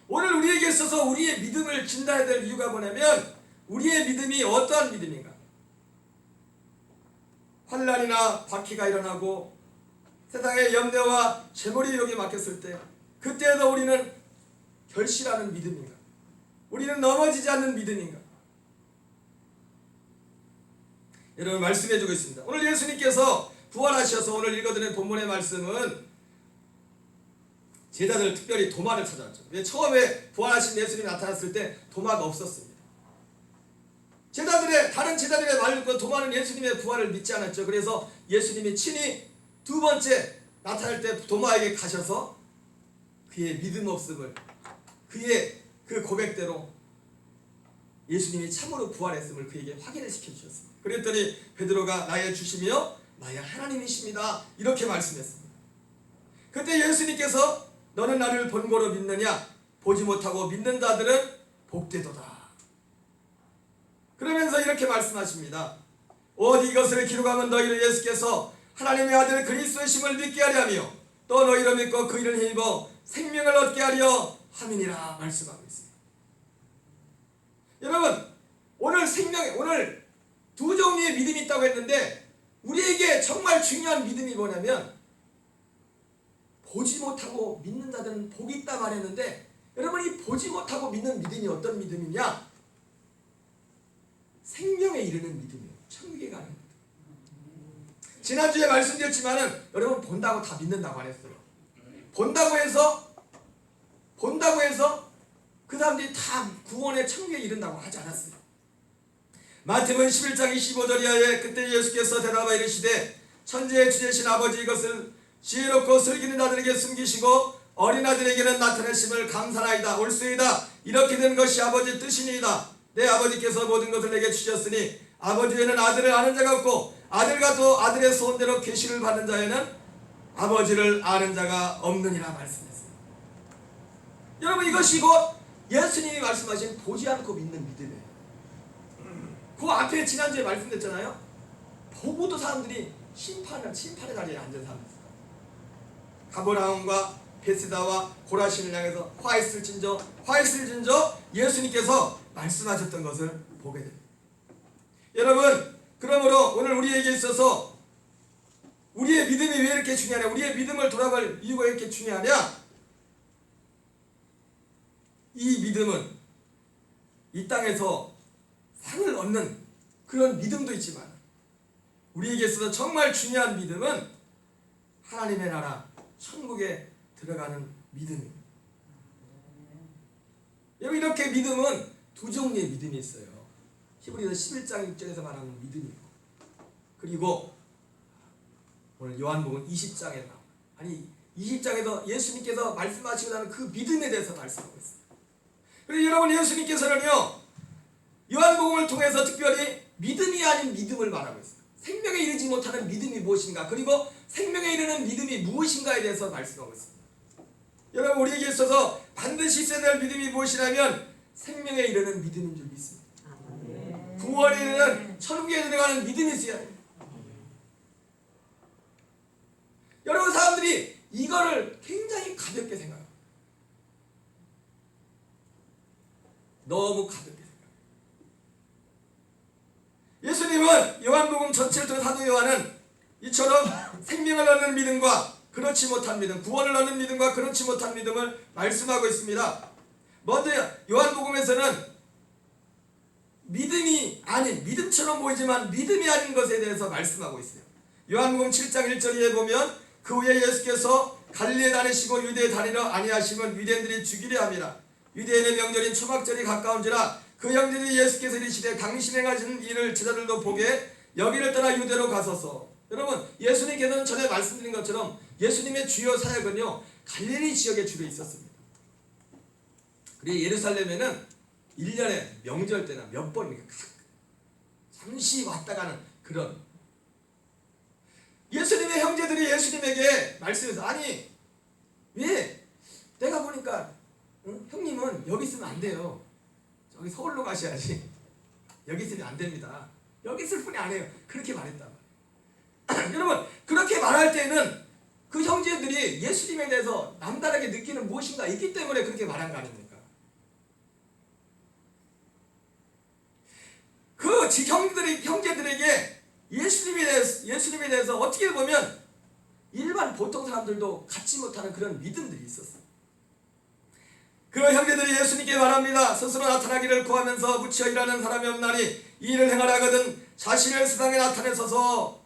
오늘 우리에게 있어서 우리의 믿음을 진단해야 될 이유가 뭐냐면 우리의 믿음이 어떠한 믿음인가? 환난이나 박해가 일어나고 세상의 염려와 재물이 여기 막혔을 때 그때도 우리는 결실하는 믿음인가? 우리는 넘어지지 않는 믿음인가? 여러분 말씀해 주고 있습니다. 오늘 예수님께서 부활하셔서 오늘 읽어드린 본문의 말씀은 제자들 특별히 도마를 찾아왔죠. 왜? 처음에 부활하신 예수님이 나타났을 때 도마가 없었습니다. 다른 제자들의 말을 듣고 도마는 예수님의 부활을 믿지 않았죠. 그래서 예수님이 친히 두 번째 나타날 때 도마에게 가셔서 그의 믿음 없음을, 그의 그 고백대로 예수님이 참으로 부활했음을 그에게 확인을 시켜주셨습니다. 그랬더니 베드로가 나의 주심이요 나의 하나님이십니다. 이렇게 말씀했습니다. 그때 예수님께서 너는 나를 본고로 믿느냐? 보지 못하고 믿는 자들은 복되도다. 그러면서 이렇게 말씀하십니다. 어디 이것을 기록하면 너희를 예수께서 하나님의 아들 그리스도이심을 믿게 하려 하며 또 너희를 믿고 그 일을 힘입어 생명을 얻게 하려 함이니라 말씀하고 있습니다. 여러분 오늘 두 종류의 믿음이 있다고 했는데 우리에게 정말 중요한 믿음이 뭐냐면 보지 못하고 믿는 자들은 복이 있다 말했는데 여러분 이 보지 못하고 믿는 믿음이 어떤 믿음이냐? 생명에 이르는 믿음이에요. 천국에 가는 믿음. 지난주에 말씀드렸지만은 여러분 본다고 다 믿는다고 안 했어요. 본다고 해서 그 사람들이 다 구원의 천국에 이른다고 하지 않았어요. 마태복음 11장 25절 이하에 그때 예수께서 대답하여 이르시되 천지의 주제신 아버지 이것을 지혜롭고 슬기는 자들에게 숨기시고 어린아들에게는 나타내심을 감사하이다. 올수이다. 이렇게 된 것이 아버지 뜻이니이다. 내 아버지께서 모든 것을 내게 주셨으니 아버지 외에는 아들을 아는 자가 없고 아들과 또 아들의 소원대로 계시를 받는 자에는 아버지를 아는 자가 없느니라 말씀했어요. 여러분 이것이 곧 예수님이 말씀하신 보지 않고 믿는 믿음이에요. 그 앞에 지난주에 말씀드렸잖아요. 보고도 사람들이 심판의 자리에 앉은 사람들 있어요. 가버나움과 베스다와 고라신을 향해서 화 있을진저 예수님께서 말씀하셨던 것을 보게 됩니다. 여러분 그러므로 오늘 우리에게 있어서 우리의 믿음이 왜 이렇게 중요하냐? 우리의 믿음을 돌아갈 이유가 이렇게 중요하냐? 이 믿음은 이 땅에서 상을 얻는 그런 믿음도 있지만 우리에게 있어서 정말 중요한 믿음은 하나님의 나라 천국에 들어가는 믿음입니다. 여러분 이렇게 믿음은 두 종류의 믿음이 있어요. 히브리서 11장 6절에서 말하는 믿음이 있고 그리고 오늘 요한복음 20장에 아니 20장에서 예수님께서 말씀하시고 나는 그 믿음에 대해서 말씀하고 있어요. 그래서 여러분 예수님께서는요 요한복음을 통해서 특별히 믿음이 아닌 믿음을 말하고 있어요. 생명에 이르지 못하는 믿음이 무엇인가 그리고 생명에 이르는 믿음이 무엇인가에 대해서 말씀하고 있습니다. 여러분 우리에게 있어서 반드시 있어야 될 믿음이 무엇이냐면 생명에 이르는 믿음인 줄 믿습니다. 구원에 이르는 천국에 들어가는 믿음이 있어야 됩니다. 여러분 사람들이 이거를 굉장히 가볍게 생각해요. 너무 가볍게 생각해요. 예수님은 요한복음 전체를 통해 사도 요한은 이처럼 생명을 얻는 믿음과 그렇지 못한 믿음, 구원을 얻는 믿음과 그렇지 못한 믿음을 말씀하고 있습니다. 먼저 요한복음에서는 믿음이 아닌, 믿음처럼 보이지만 믿음이 아닌 것에 대해서 말씀하고 있어요. 요한복음 7장 1절에 보면 그 후에 예수께서 갈릴리에 다니시고 유대에 다니러 아니하시면 유대인들이 죽이려 함이라. 유대인의 명절인 초막절이 가까운지라 그 형제들이 예수께서 이르시되 당신이 행하신 일을 제자들도 보게 여기를 떠나 유대로 가소서. 여러분, 예수님께서는 전에 말씀드린 것처럼 예수님의 주요 사역은요 갈릴리 지역에 주로 있었습니다. 그리고 예루살렘에는 1년에 명절 때나 몇 번 잠시 왔다 가는 그런, 예수님의 형제들이 예수님에게 말씀해서 아니 왜 내가 보니까 형님은 여기 있으면 안 돼요. 저기 서울로 가셔야지. 여기 있으면 안 됩니다. 여기 있을 뿐이 아니에요. 그렇게 말했단 말이에요. 여러분, 그렇게 말할 때는 그 형제들이 예수님에 대해서 남다르게 느끼는 무엇인가 있기 때문에 그렇게 말한 거 아닙니까? 그 형제들에게 예수님에 대해서 어떻게 보면 일반 보통 사람들도 갖지 못하는 그런 믿음들이 있었어요. 그 형제들이 예수님께 말합니다. 스스로 나타나기를 구하면서 무치어 일하는 사람이 없나니 이 일을 행하라거든 자신을 세상에 나타내소서.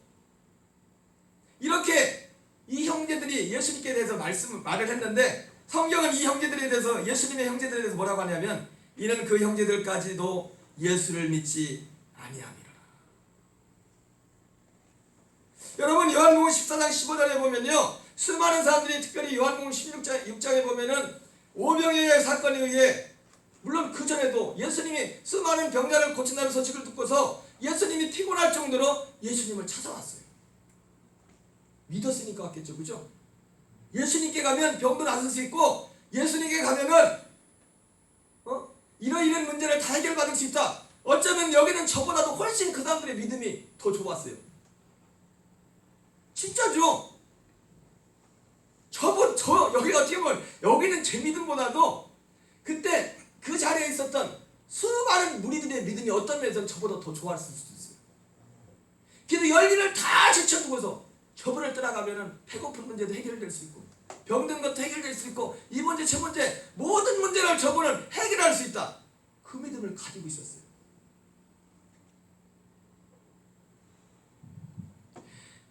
이렇게 이 형제들이 예수님께 대해서 말을 했는데, 성경은 이 형제들에 대해서, 예수님의 형제들에 대해서 뭐라고 하냐면 이는 그 형제들까지도 예수를 믿지 아니함이라. 여러분, 요한복음 14장 15절에 보면요 수많은 사람들이, 특별히 요한복음 16장에 보면은 오병이어의 사건에 의해, 물론 그 전에도 예수님이 수많은 병자를 고친다는 소식을 듣고서 예수님이 피곤할 정도로 예수님을 찾아왔어요. 믿었으니까 왔겠죠, 그죠? 예수님께 가면 병도 나을 수 있고, 예수님께 가면은 이런 문제를 다 해결받을 수 있다. 어쩌면 여기는 저보다도 훨씬 그 사람들의 믿음이 더 좋았어요. 진짜죠. 여기 어떻게 보면 여기는 제 믿음보다도 그때 그 자리에 있었던 수많은 무리들의 믿음이 어떤 면에서는 저보다 더 좋았을 수도 있어요. 그래도 열일을 다 제쳐두고서 저분을 떠나가면은 배고픈 문제도 해결될 수 있고, 병든 것도 해결될 수 있고, 이 문제 저 문제 모든 문제를 저분은 해결할 수 있다. 그 믿음을 가지고 있었어요.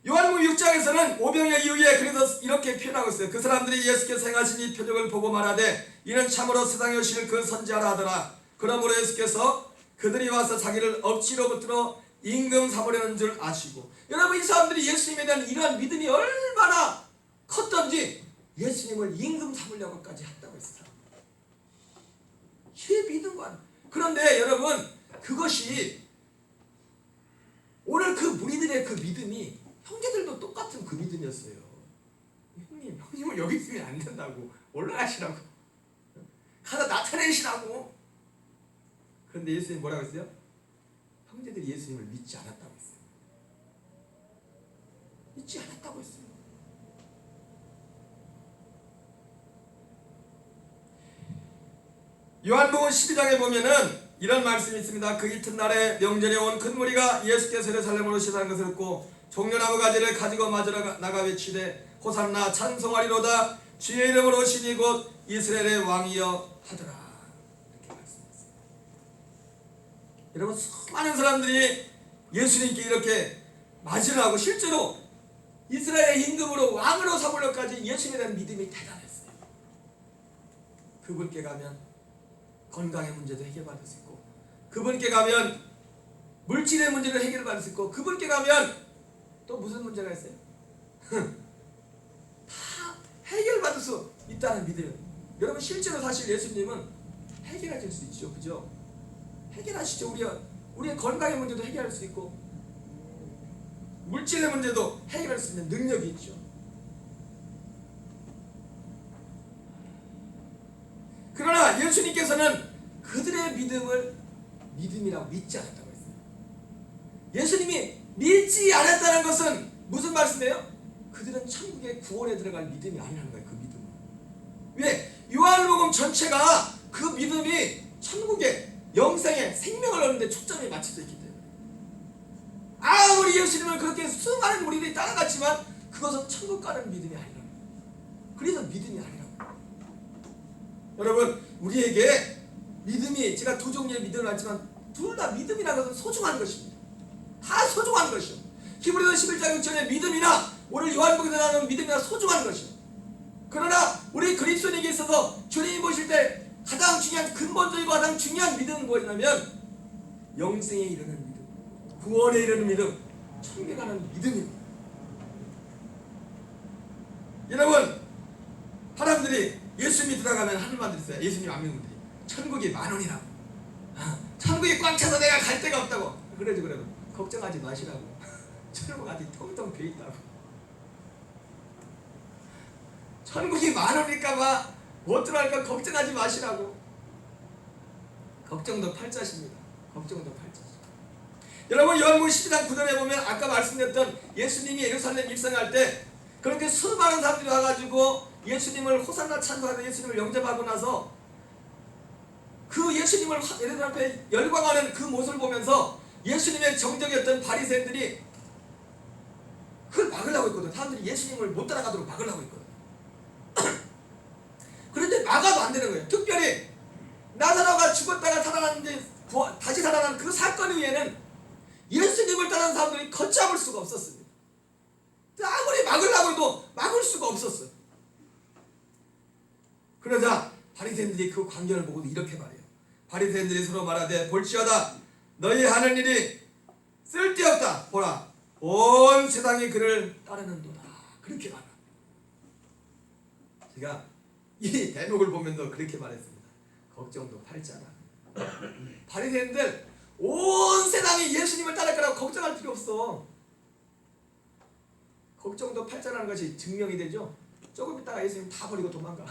요한복음 6장에서는 오병이어 이후에 그래서 이렇게 표현하고 있어요. 그 사람들이 예수께서 행하신 이 표적을 보고 말하되 이는 참으로 세상에 오실 그 선지자라 하더라. 그러므로 예수께서 그들이 와서 자기를 억지로 붙들어 임금 삼으려는 줄 아시고. 여러분, 이 사람들이 예수님에 대한 이러한 믿음이 얼마나 컸던지 예수님을 임금 삼으려고까지 했다고 했어요. 이 믿음과. 그런데 여러분, 그것이 오늘 그 무리들의 그 믿음이 형제들도 똑같은 그 믿음이었어요. 형님은 여기 있으면 안 된다고, 올라가시라고, 가서 나타내시라고. 그런데 예수님이 뭐라고 했어요? 형제들이 예수님을 믿지 않았다고 했어요. 믿지 않았다고 했어요. 요한복음 12장에 보면은 이런 말씀이 있습니다. 그 이튿날에 명절에 온 큰 무리가 예수께서 예루살렘으로 오시다는 것을 듣고 종려나무 가지를 가지고 맞으러 나가 외치되 호산나 찬송하리로다 주의 이름으로 오시니 곧 이스라엘의 왕이여 하더라. 이렇게 말씀했어요. 여러분, 수많은 사람들이 예수님께 이렇게 맞으려 하고 실제로 이스라엘의 임금으로 왕으로 삼으려까지 예수님에 대한 믿음이 대단했어요. 그분께 가면 건강의 문제도 해결받을 수 있고, 그분께 가면 물질의 문제를 해결받을 수 있고, 그분께 가면 또 무슨 문제가 있어요? 다 해결받을 수 있다는 믿음. 여러분, 실제로 사실 예수님은 해결하실 수 있죠, 그죠? 해결하시죠. 우리의 건강의 문제도 해결할 수 있고, 물질의 문제도 해결할 수 있는 능력이 있죠. 그러나 예수님께서는 그들의 믿음을 믿음이라고 믿지 않았다고 했어요. 예수님이 믿지 않았다는 것은 무슨 말씀이에요? 그들은 천국의 구원에 들어갈 믿음이 아니라는 거예요. 그 믿음은. 왜? 요한복음 전체가 그 믿음이 천국의 영생의 생명을 얻는 데 초점이 맞춰져 있기 때문에, 아무리 예수님을 그렇게 수많은 무리들이 따라갔지만 그것은 천국 가는 믿음이 아니라는 거예요. 그래서 믿음이 아니라고. 여러분, 우리에게 믿음이, 제가 두 종류의 믿음을 알지만 둘 다 믿음이라는 것은 소중한 것입니다. 다 소중한 것이요. 히브리서 11장 6절의 믿음이나 오늘 요한복음에서 나오는 믿음이나 소중한 것이요. 그러나 우리 그리스도인에게 있어서 주님이 보실 때 가장 중요한 근본적이고 가장 중요한 믿음은 뭐냐면 영생에 이르는 믿음, 구원에 이르는 믿음, 천국에 가는 믿음입니다. 여러분, 사람들이 예수 믿으라고 하면 하는 말들이 있어요. 예수님 안 믿는 분들이 천국이 10,000원이라고, 천국이 꽉 차서 내가 갈 데가 없다고. 그래도 걱정하지 마시라고. 천국 아직 텅텅 비어 있다고. 천국이 10,000원일까봐 어떡할까 걱정하지 마시라고. 걱정도 팔자십니다. 걱정도 팔자시. 여러분, 요한복음 12장 9절에 보면 아까 말씀드렸던 예수님이 예루살렘 입성할 때 그렇게 수많은 사람들이 와가지고 예수님을 호산나 찬송하는 예수님을 영접하고 나서 그 예수님을 예루살렘 앞에 열광하는 그 모습을 보면서 예수님의 정적이었던 바리새인들이 그걸 막으려고 했거든. 사람들이 예수님을 못 따라가도록 막으려고 했거든. 그런데 막아도 안 되는 거예요. 특별히 나사로가 죽었다가 살아났는데 다시 살아난 그 사건 이후에는 예수님을 따르는 사람들이 걷잡을 수가 없었습니다. 아무리 막으려고 해도 막을 수가 없었어요. 그러자 바리새인들이 그 광경을 보고 이렇게 말해요. 바리새인들이 서로 말하되 볼지어다 너희 하는 일이 쓸데없다. 보라 온 세상이 그를 따르는도다. 그렇게 말합니다. 제가 이 대목을 보면서 그렇게 말했습니다. 걱정도 팔자라. 바리새인들 온 세상이 예수님을 따를 거라고 걱정할 필요 없어. 걱정도 팔자라는 것이 증명이 되죠. 조금 있다가 예수님 다 버리고 도망가.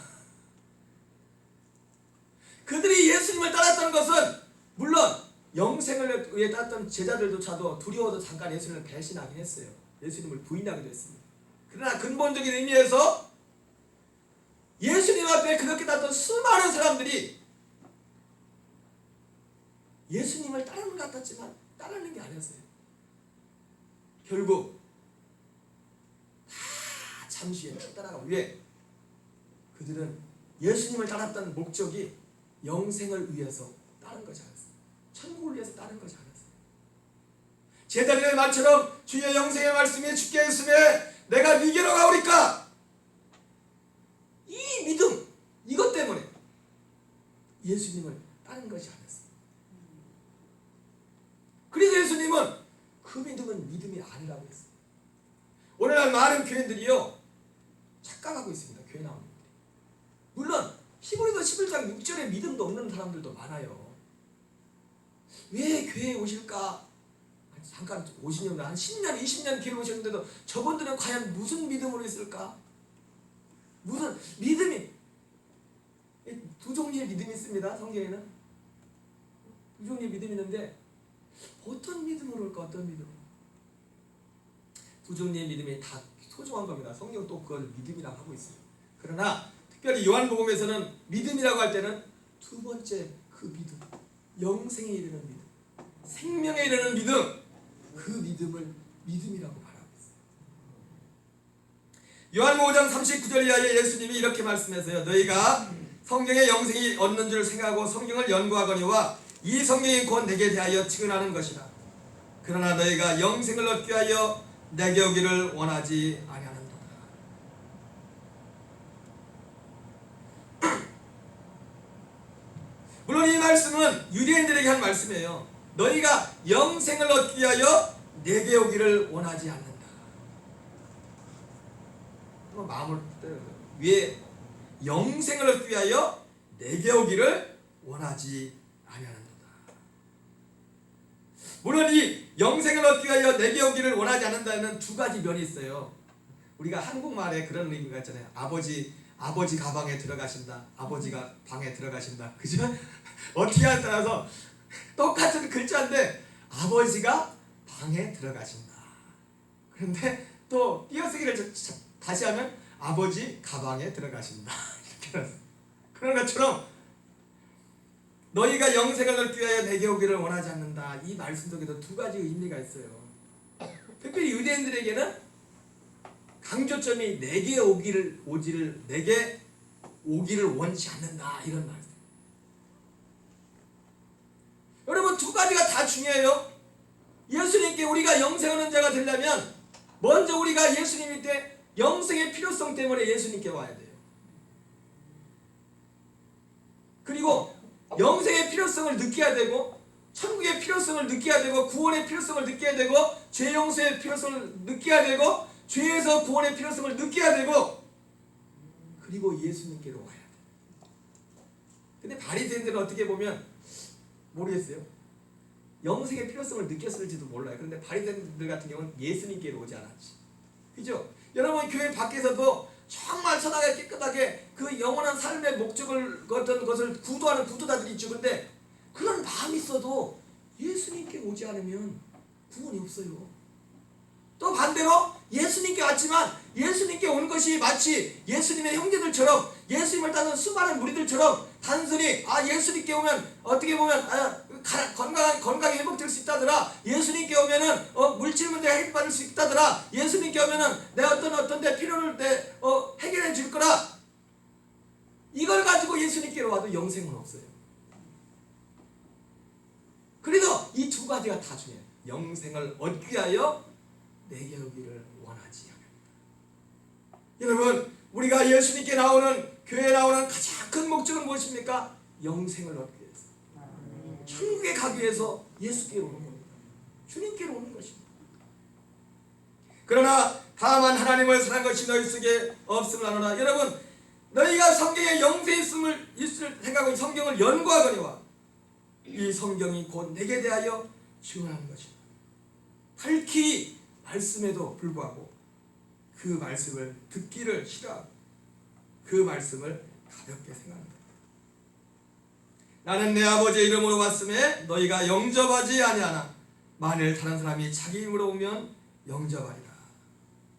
그들이 예수님을 따랐던 것은 물론 영생을 위해 따랐던 제자들조차도 두려워서 잠깐 예수님을 배신하긴 했어요. 예수님을 부인하기도 했습니다. 그러나 근본적인 의미에서 예수님 앞에 그렇게 따랐던 수많은 사람들이 예수님을 따르는 것 같았지만 따르는 게 아니었어요. 결국 다 잠시 후에 따라가고 왜? 그들은 예수님을 따랐던 목적이 영생을 위해서 따른 것이 아니었어요. 천국을 위해서 따른 것이 아니었어요. 제자들의 말처럼 주의 영생의 말씀이 주께 있음에 내가 니게로 가오리까. 이 믿음, 이것 때문에 예수님을 따른 것이 아니었어요. 그래서 예수님은 그 믿음은 믿음이 아니라고 했어요. 오늘날 많은 교인들이요 착각하고 있습니다. 교회 나오는 분들이. 물론 히브리서 11장 6절에 믿음도 없는 사람들도 많아요. 왜 교회에 오실까? 잠깐 오시면 한 10년, 20년 교회 오셨는데도 저분들은 과연 무슨 믿음으로 있을까? 무슨 믿음이 두 종류의 믿음이 있습니다. 성경에는 두 종류의 믿음이 있는데 어떤 믿음으로 올까? 어떤 믿음으로? 두 종류의 믿음이 다 소중한 겁니다. 성경은 또 그걸 믿음이라고 하고 있어요. 그러나 특별히 요한복음에서는 믿음이라고 할 때는 두 번째 그 믿음, 영생에 이르는 믿음, 생명에 이르는 믿음, 그 믿음을 믿음이라고 말하고 있어요. 요한복음 5장 39절 이하에 예수님이 이렇게 말씀하세요. 너희가 성경에 영생이 얻는 줄 생각하고 성경을 연구하거니와 이 성경이 곧 내게 대하여 증언하는 것이라. 그러나 너희가 영생을 얻기 위하여 내게 오기를 원하지 아니하는도다. 물론 이 말씀은 유대인들에게 한 말씀이에요. 너희가 영생을 얻기 위하여 내게 오기를 원하지 않는다. 한번 마음을 때려요. 왜 영생을 얻기 위하여 내게 오기를 원하지 아니하는도다. 물론 이 영생을 얻기 위하여 내게 오기를 원하지 않는다는 두 가지 면이 있어요. 우리가 한국말에 그런 의미가 있잖아요. 아버지 가방에 들어가신다. 아버지가 방에 들어가신다. 그죠? 어떻게 하냐에 따라서 똑같은 글자인데 아버지가 방에 들어가신다. 그런데 또 띄어쓰기를 다시 하면 아버지 가방에 들어가신다. 이렇게 그런 것처럼 너희가 영생을 얻기 위하여 내게 오기를 원하지 않는다. 이 말씀 속에도 두 가지 의미가 있어요. 특별히 유대인들에게는 강조점이 내게 오기를 원치 않는다. 이런 말씀. 여러분 두 가지가 다 중요해요. 예수님 예수님께 우리가 영생 얻는 자가 되려면 먼저 우리가 예수님 때 영생의 필요성 때문에 예수님께 와야 돼요. 그리고 영생의 필요성을 느껴야 되고 천국의 필요성을 느껴야 되고 구원의 필요성을 느껴야 되고 죄 용서의 필요성을 느껴야 되고 죄에서 구원의 필요성을 느껴야 되고 그리고 예수님께로 와야 돼요. 근데 바리새인들은 어떻게 보면 모르겠어요. 영생의 필요성을 느꼈을지도 몰라요. 그런데 바리새인들 같은 경우는 예수님께로 오지 않았지. 그죠? 여러분 교회 밖에서도 정말 선하게 깨끗하게 그 영원한 삶의 목적을 어떤 것을 구도하는 구도자들이 있죠. 근데 그런 마음이 있어도 예수님께 오지 않으면 구원이 없어요. 또 반대로 예수님께 왔지만 예수님께 온 것이 마치 예수님의 형제들처럼 예수님을 따르는 수많은 무리들처럼 단순히 예수님께 오면 어떻게 보면 건강하게 회복될 수 있다더라. 예수님께 오면은 물질 문제 해결받을 수 있다더라. 예수님께 오면은 내 어떤 데 필요를 해결해 줄 거라. 이걸 가지고 예수님께로 와도 영생은 없어요. 그래서 이 두 가지가 다 중요해요. 영생을 얻기 위하여 내게 오기를 원하지 않습니다. 여러분 우리가 예수님께 나오는 교회에 나오는 가장 큰 목적은 무엇입니까? 영생을 얻기 위해서 천국에 가기 위해서 예수께로 오는 겁니다. 주님께로 오는 것입니다. 그러나 다만 하나님을 사랑한 것이 너희 속에 없음을 아노라. 여러분 너희가 성경에 영생이 있을 생각하고 성경을 연구하거니와 이 성경이 곧 내게 대하여 증언하는 것입니다. 밝히 말씀에도 불구하고 그 말씀을 듣기를 싫어하고 그 말씀을 가볍게 생각합니다. 나는 내 아버지의 이름으로 왔음에 너희가 영접하지 아니하나 만일 다른 사람이 자기 이름으로 오면 영접하리라.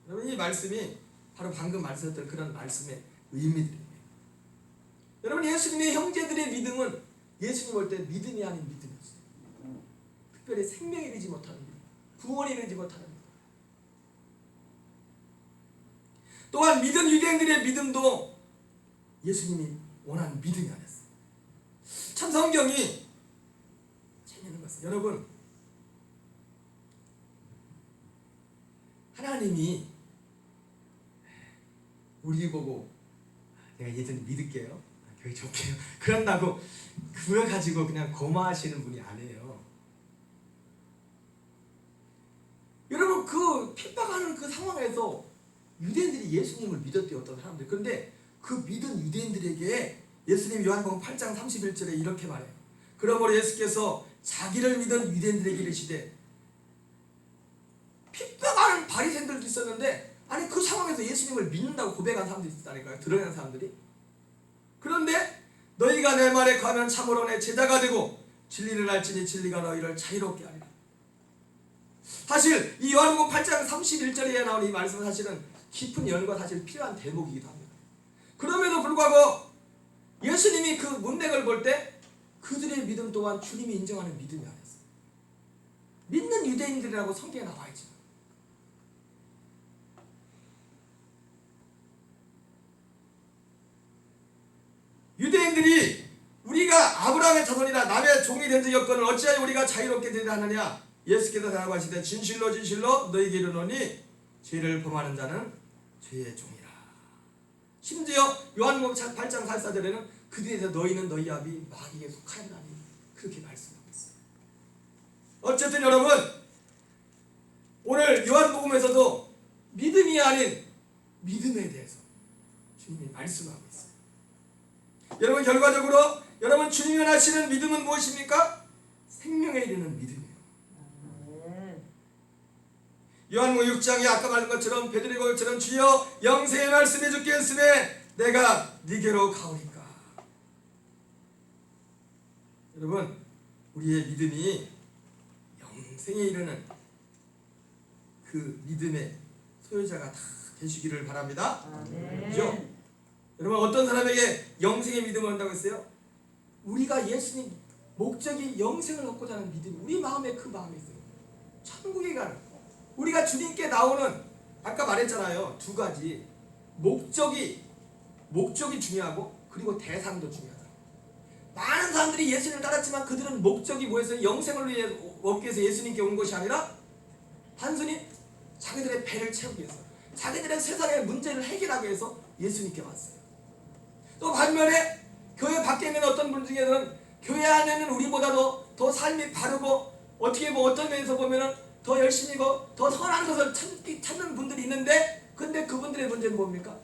여러분 이 말씀이 바로 방금 말씀드렸던 그런 말씀의 의미들입니다. 여러분 예수님의 형제들의 믿음은 예수님 올 때 믿음이 아닌 믿음이었어요. 특별히 생명에 이르지 못하는 믿음, 구원에 이르지 못하는 믿음. 또한 믿은 유대인들의 믿음도 예수님이 원하는 믿음이 아니었어요. 참 성경이 재미있는 것은 여러분 하나님이 우리 보고 내가 예전에 믿을게요. 교회 좋게요. 그런다고 그걸 가지고 그냥 고마하시는 분이 아니에요. 여러분 그 핍박하는 그 상황에서 유대인들이 예수님을 믿었대요. 어떤 사람들. 그런데 그 믿은 유대인들에게 예수님 요한복음 8장 31절에 이렇게 말해요. 그러므로 예수께서 자기를 믿은 유대인들에게 이르시되 핍박하는 바리새인들도 있었는데 아니 그 상황에서 예수님을 믿는다고 고백한 사람들이 있었다니까요. 드러낸 사람들이. 그런데 너희가 내 말에 거하면 참으로 내 제자가 되고 진리를 알지니 진리가 너희를 자유롭게 하리라. 사실 이 요한복음 8장 31절에 나오는 이 말씀은 사실은 깊은 연구가 사실 필요한 대목이기도 합니다. 그럼에도 불구하고 예수님이 그 문맥을 볼 때 그들의 믿음 또한 주님이 인정하는 믿음이 아니었어요. 믿는 유대인들이라고 성경에 나와 있지만 유대인들이 우리가 아브라함의 자손이라 남의 종이 된 적이 없거늘 어찌하여 우리가 자유롭게 되려 하느냐. 예수께서 대답하시되 진실로 진실로 너희에게 이르노니 죄를 범하는 자는 죄의 종이라. 심지어 요한복음 8장 44절에는 그들에 대해서 너희는 너희 아비 마귀에게 속하였나니 그렇게 말씀하고 있어요. 어쨌든 여러분 오늘 요한복음에서도 믿음이 아닌 믿음에 대해서 주님이 말씀하고 있어요. 여러분 결과적으로 여러분 주님이 원하시는 믿음은 무엇입니까? 생명에 이르는 믿음이에요. 요한복음 6장에 아까 말한 것처럼 베드로가 것처럼 주여 영생의 말씀해 주께 했음에 내가 네게로 가오리까. 여러분 우리의 믿음이 영생에 이르는 그 믿음의 소유자가 다 되시기를 바랍니다. 그죠? 여러분 어떤 사람에게 영생의 믿음을 한다고 했어요? 우리가 예수님 목적이 영생을 얻고자 하는 믿음이 우리 마음에 그 마음이 있어요. 천국에 가는 우리가 주님께 나오는 아까 말했잖아요. 두 가지 목적이 중요하고 그리고 대상도 중요하다. 많은 사람들이 예수님을 따랐지만 그들은 목적이 뭐였어요? 영생을 위해 얻기 위해서 예수님께 온 것이 아니라 단순히 자기들의 배를 채우기 위해서, 자기들의 세상의 문제를 해결하기 위해서 예수님께 왔어요. 또 반면에 교회 밖에 있는 어떤 분 중에는 교회 안에는 우리보다도 더 삶이 바르고 어떻게 어떤 면에서 보면은 더 열심히고 더 선한 것을 찾는 분들이 있는데, 근데 그분들의 문제는 뭡니까?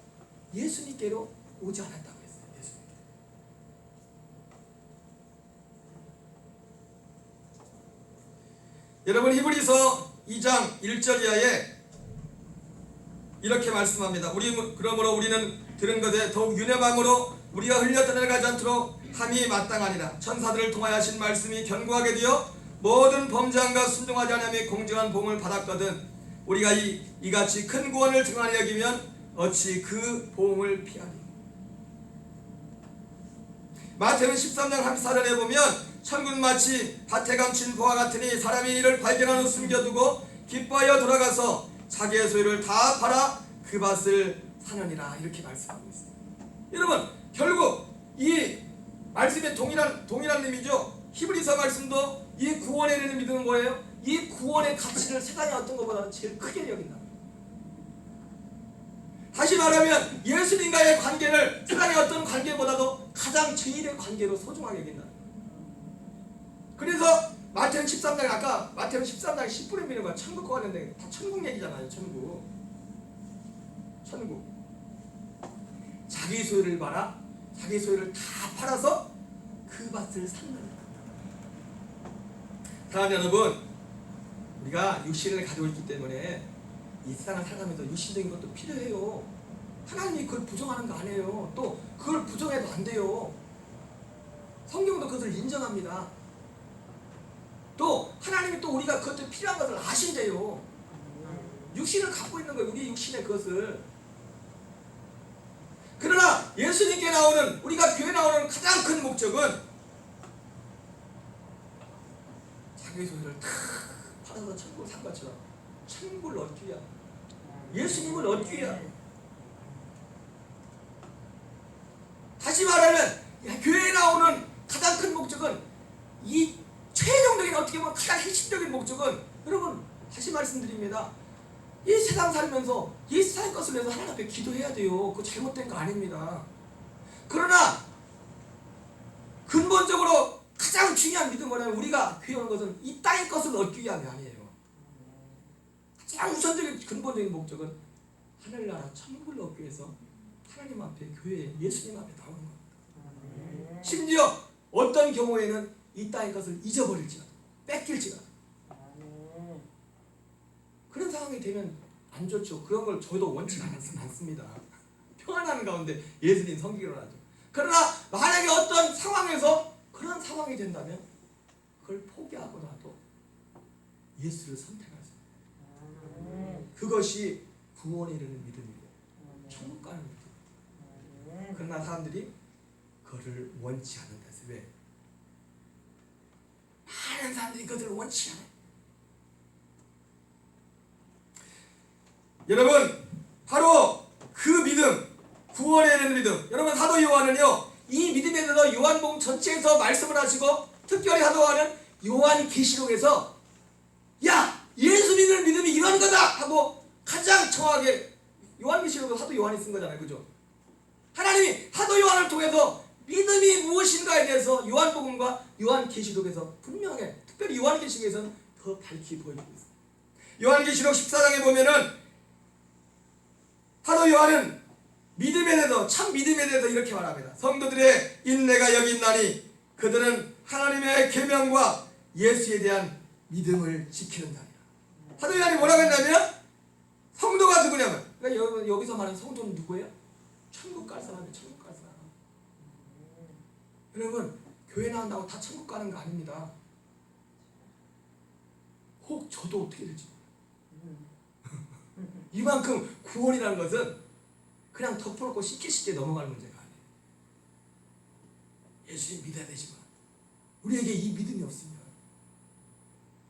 예수님께로 오지 않았다고 했어요. 예수님. 여러분, 히브리서 2장 1절 이하에 이렇게 말씀합니다. 그러므로 우리는 들은 것에 더욱 유념함으로 우리가 흘려 떠내가지 않도록 함이 마땅하니라. 천사들을 통하여 하신 말씀이 견고하게 되어 모든 범죄함과 순종하지 않음이 공정한 복을 받았거든 우리가 이같이 큰 구원을 등한히 여기면 어찌 그 보응을 피하니. 마태복음 13장 34절에 보면 천국은 마치 밭에 감춘 보화 같으니 사람이 이를 발견한 후 숨겨두고 기뻐하여 돌아가서 자기의 소유를 다 팔아 그 밭을 사느니라, 이렇게 말씀하고 있습니다. 여러분, 결국 이 말씀의 동일한 의미죠. 히브리서 말씀도 이 구원에 이르는 믿음은 뭐예요? 이 구원의 가치를 세상의 어떤 것보다 제일 크게 여긴다. 다시 말하면 예수님과의 관계를 세상의 어떤 관계보다도 가장 제일의 관계로 소중하게 여긴다. 그래서 마태복음 13장, 아까 마태복음 13장 10분에 미는 거야. 천국과 관련된 다 천국 얘기잖아요. 천국. 자기 소유를 팔아, 자기 소유를 다 팔아서 그 밭을 샀느니라. 사랑하는 여러분, 우리가 육신을 가지고 있기 때문에 이 세상을 살아가면서 육신적인 것도 필요해요. 하나님이 그걸 부정하는 거 아니에요. 또 그걸 부정해도 안 돼요. 성경도 그것을 인정합니다. 또 하나님이 또 우리가 그것도 필요한 것을 아신대요. 육신을 갖고 있는 거예요. 우리 육신의 그것을. 그러나 예수님께 나오는, 우리가 교회 나오는 가장 큰 목적은 자기 소유를 다 팔아서 천국을 산 것처럼 천국을 얻기 위한, 예수님을 얻기 위한. 다시 말하면 교회에 나오는 가장 큰 목적은, 이 최종적인, 어떻게 보면 가장 핵심적인 목적은, 여러분 다시 말씀드립니다. 이 세상 살면서 이 세상의 것을 위해서 하나님 앞에 기도해야 돼요. 그거 잘못된 거 아닙니다. 그러나 근본적으로 가장 중요한 믿음은 뭐냐면, 우리가 교회 오는 것은 이 땅의 것을 얻기 위함이 아니에요. 가장 우선적인 근본적인 목적은 하늘나라 천국을 얻기 위해서 하나님 앞에, 교회에, 예수님 앞에 나오는 겁니다. 심지어 어떤 경우에는 이 땅의 것을 잊어버릴지라도, 뺏길지라도. 그런 상황이 되면 안 좋죠. 그런 걸 저도 원치 않습니다. 평안하는 가운데 예수님 섬기기로 하죠. 그러나 만약에 어떤 상황에서 그런 상황이 된다면 그걸 포기하고나도 예수를 선택하세요. 그것이 구원에 이르는 믿음이고 천국 가는 믿음. 그러나 사람들이 그거를 원치 않는다. 왜? 많은 사람들이 그것을 원치 않아요. 여러분, 바로 그 믿음, 구원에 이르는 믿음. 여러분, 사도 요한은요, 이 믿음에 대해서 요한복음 전체에서 말씀을 하시고, 특별히 사도 요한은 요한계시록에서 야, 예수 믿는 믿음이 이런 거다 하고 가장 정확하게, 요한계시록은 사도 요한이 쓴 거잖아요. 그죠? 하나님이 사도 요한을 통해서 믿음이 무엇인가에 대해서 요한복음과 요한계시록에서 분명하게, 특별히 요한계시록에서는 더 밝히 보여주고 있어요. 요한계시록 14장에 보면은 사도 요한은 믿음에 대해서, 참 믿음에 대해서 이렇게 말합니다. 성도들의 인내가 여기 있나니 그들은 하나님의 계명과 예수에 대한 믿음을 지키는 자니라. 사도 요한이 뭐라고 했냐면, 성도가 누구냐면, 그러니까 여기서 말하는 성도는 누구예요? 천국 갈 사람이에요. 천국 갈 사람. 여러분, 교회 나온다고 다 천국 가는 거 아닙니다. 혹 저도 어떻게 될지 몰라요. 이만큼 구원이라는 것은 그냥 덮어놓고 쉽게 넘어가는 문제가 아니에요. 예수님 믿어야 되지만 우리에게 이 믿음이 없으면,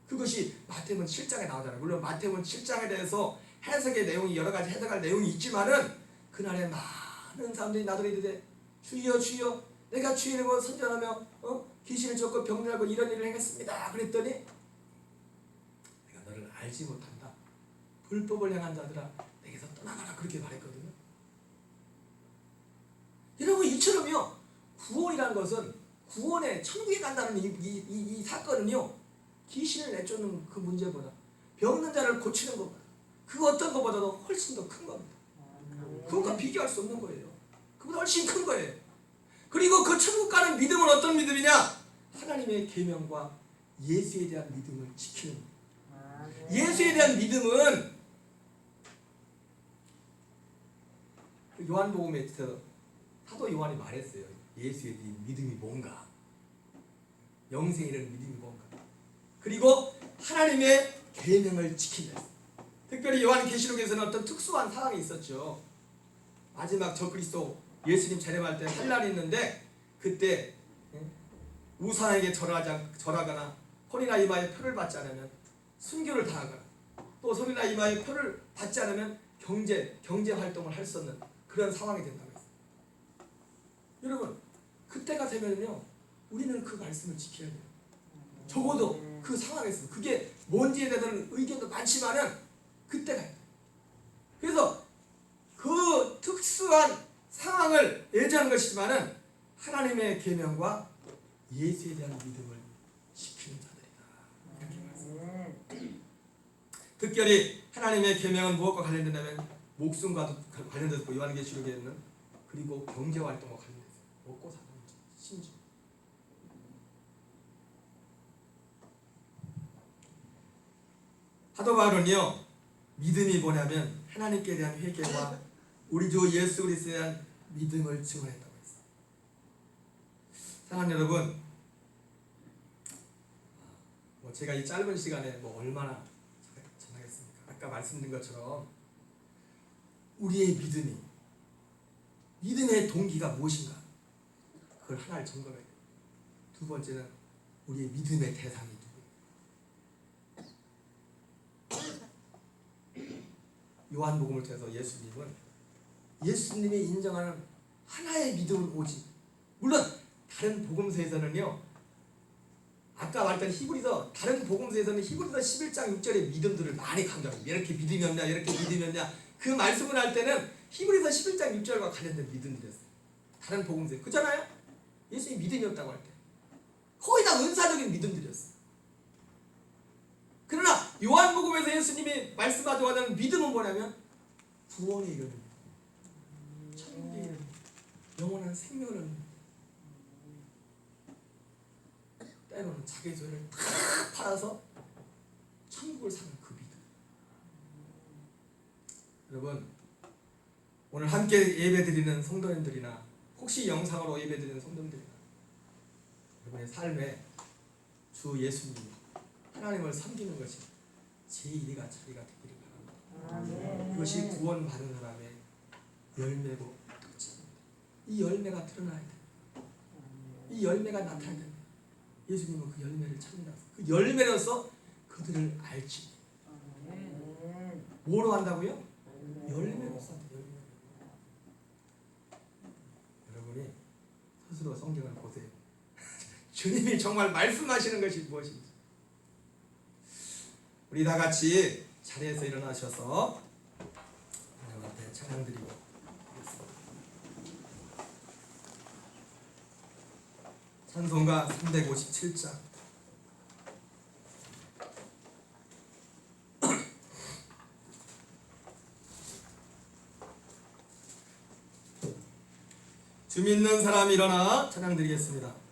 그것이 마태복음 7장에 나오잖아요. 물론 마태복음 7장에 대해서 해석의 내용이, 여러 가지 해석할 내용이 있지만은, 그날에 많은 사람들이 나더러 이르되 주여 주여 내가 주의 이름으로 선전하며 귀신을 쫓고 병들하고 이런 일을 행했습니다. 그랬더니 내가 너를 알지 못한다. 불법을 행한 자들아 내게서 떠나가라 그렇게 말했거든요. 여러분 이처럼요 구원이라는 것은 구원에 천국에 간다는 이 사건은요 귀신을 내쫓는 그 문제보다 병든 자를 고치는 것보다 그 어떤 것보다도 훨씬 더 큰 겁니다. 그것과 비교할 수 없는 거예요. 그보다 훨씬 큰 거예요. 그리고 그 천국 가는 믿음은 어떤 믿음이냐? 하나님의 계명과 예수에 대한 믿음을 지키는 거예요. 예수에 대한 믿음은 요한복음에서 사도 요한이 말했어요. 예수의 믿음이 뭔가, 영생에 이르는 믿음이 뭔가, 그리고 하나님의 계명을 지킨다. 특별히 요한계시록에서는 어떤 특수한 상황이 있었죠. 마지막 적그리스도 예수님 재림할 때 환란이 있는데 그때 우상에게 절하거나 혼이나 이마에 표를 받지 않으면 순교를 당하거나 또 손이나 이마에 표를 받지 않으면 경제 활동을 할 수 없는 그런 상황이 된다고 했어요. 여러분 그때가 되면요 우리는 그 말씀을 지켜야 돼요. 적어도 그 상황에서 그게 뭔지에 대한 의견도 많지만은 그때가 있다. 그래서 그 특수한 상황을 예지하는 것이지만은 하나님의 계명과 예수에 대한 믿음을 지키는 자들이다. 이렇게 말씀합니다. 특별히 하나님의 계명은 무엇과 관련된다면 목숨과 관련돼서 요한계시록에는 그리고 경제활동과 관련돼서 먹고 사는 심지어 사도 바울은요 믿음이 뭐냐면 하나님께 대한 회개와 우리 주 예수 그리스도에 대한 믿음을 증언했다고 했어요. 사랑하는 여러분, 제가 이 짧은 시간에 얼마나 전하겠습니까? 아까 말씀드린 것처럼 우리의 믿음의 동기가 무엇인가? 그걸 하나를 점검해야 돼요. 두 번째는 우리의 믿음의 대상이 누구예요? 요한복음을 통해서 예수님이 인정하는 하나의 믿음은 오직, 물론 다른 복음서에서는요 아까 말했던 다른 복음서에서는 히브리서 11장 6절의 믿음들을 많이 강조합니다. 이렇게 믿음이 없냐 이렇게 믿음이 없냐 그 말씀을 할 때는 히브리서 11장 6절과 관련된 믿음들이었어요. 다른 복음서에 그잖아요. 예수님이 믿음이 없다고 할 때 거의 다 은사적인 믿음들이었어요. 그러나 요한복음에서 예수님이 말씀하자고 하는 믿음은 뭐냐면 구원에 이르는 천국에 이르는 영원한 생명을 얻는, 때로는 자기 죄를 다 팔아서 천국을 사는 그 믿음. 여러분 오늘 함께 예배드리는 성도님들이나 혹시 영상으로 예배드리는 성도님들이나 여러분의 삶에 주 예수님 하나님을 섬기는 것이 제1위가 자리가 되기를 바랍니다. 그것이 구원받은 사람의 열매고 끝입니다. 이 열매가 드러나야 돼요. 이 열매가 나타나야 됩니다. 예수님은 그 열매를 찾는다. 그 열매로서 그들을 알지. 뭐로 한다고요? 열매로서 한다. 여러분이 스스로 성경을 보세요. 주님이 정말 말씀하시는 것이 무엇인지. 우리 다 같이 자리에서 일어나셔서 하나님 앞에 찬양드리고 하겠습니다. 찬송가 357장. 주 믿는 사람 일어나 찬양드리겠습니다.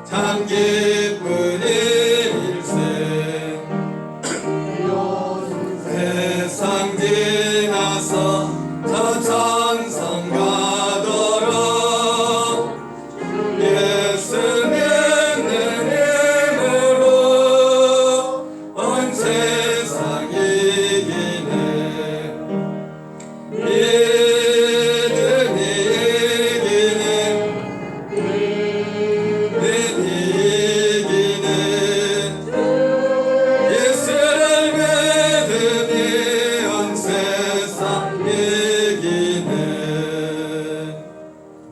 참 기쁜 일일세 세상 지나서 저 천성 가도록 예수 믿는 힘으로 온 세상 이기네 믿음이 이기네 예수를 믿으니 온 세상 이기네.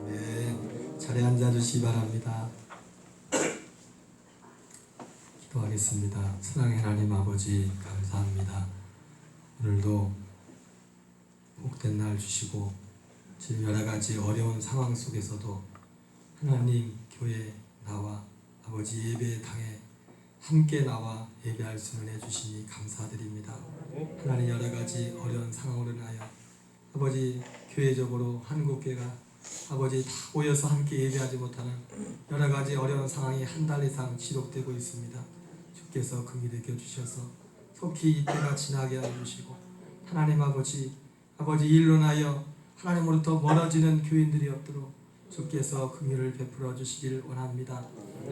네, 자리에 앉아주시기 바랍니다. 기도하겠습니다. 사랑의 하나님 아버지 감사합니다. 오늘도 복된 날 주시고 지금 여러 가지 어려운 상황 속에서도 하나님 교회 나와 아버지 예배 당에 함께 나와 예배할 수 있는 해주시니 감사드립니다. 하나님 여러 가지 어려운 상황으로 인하여 아버지 교회적으로 한국교회가 아버지 다 모여서 함께 예배하지 못하는 여러 가지 어려운 상황이 한 달 이상 지속되고 있습니다. 주께서 긍휼히 여겨주셔서 속히 이때가 지나게 해주시고 하나님 아버지 일로 인하여 하나님으로부터 멀어지는 교인들이 없도록 주께서 긍휼을 베풀어 주시길 원합니다.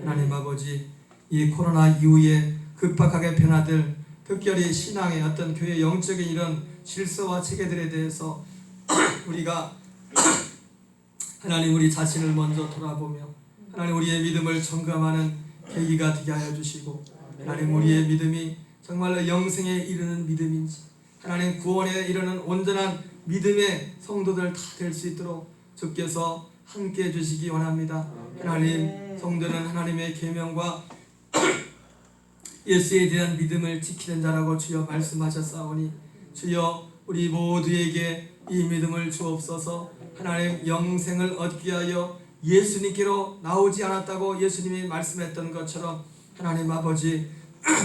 하나님 아버지 이 코로나 이후에 급박하게 변화될 특별히 신앙의 어떤 교회 영적인 이런 질서와 체계들에 대해서 우리가 하나님 우리 자신을 먼저 돌아보며 하나님 우리의 믿음을 점검하는 계기가 되게 하여 주시고 하나님 우리의 믿음이 정말로 영생에 이르는 믿음인지 하나님 구원에 이르는 온전한 믿음의 성도들 다 될 수 있도록 주께서 함께 해주시기 원합니다. 하나님 성도는 하나님의 계명과 예수에 대한 믿음을 지키는 자라고 주여 말씀하셨사오니 주여 우리 모두에게 이 믿음을 주옵소서. 하나님 영생을 얻기 위하여 예수님께로 나오지 않았다고 예수님이 말씀했던 것처럼 하나님 아버지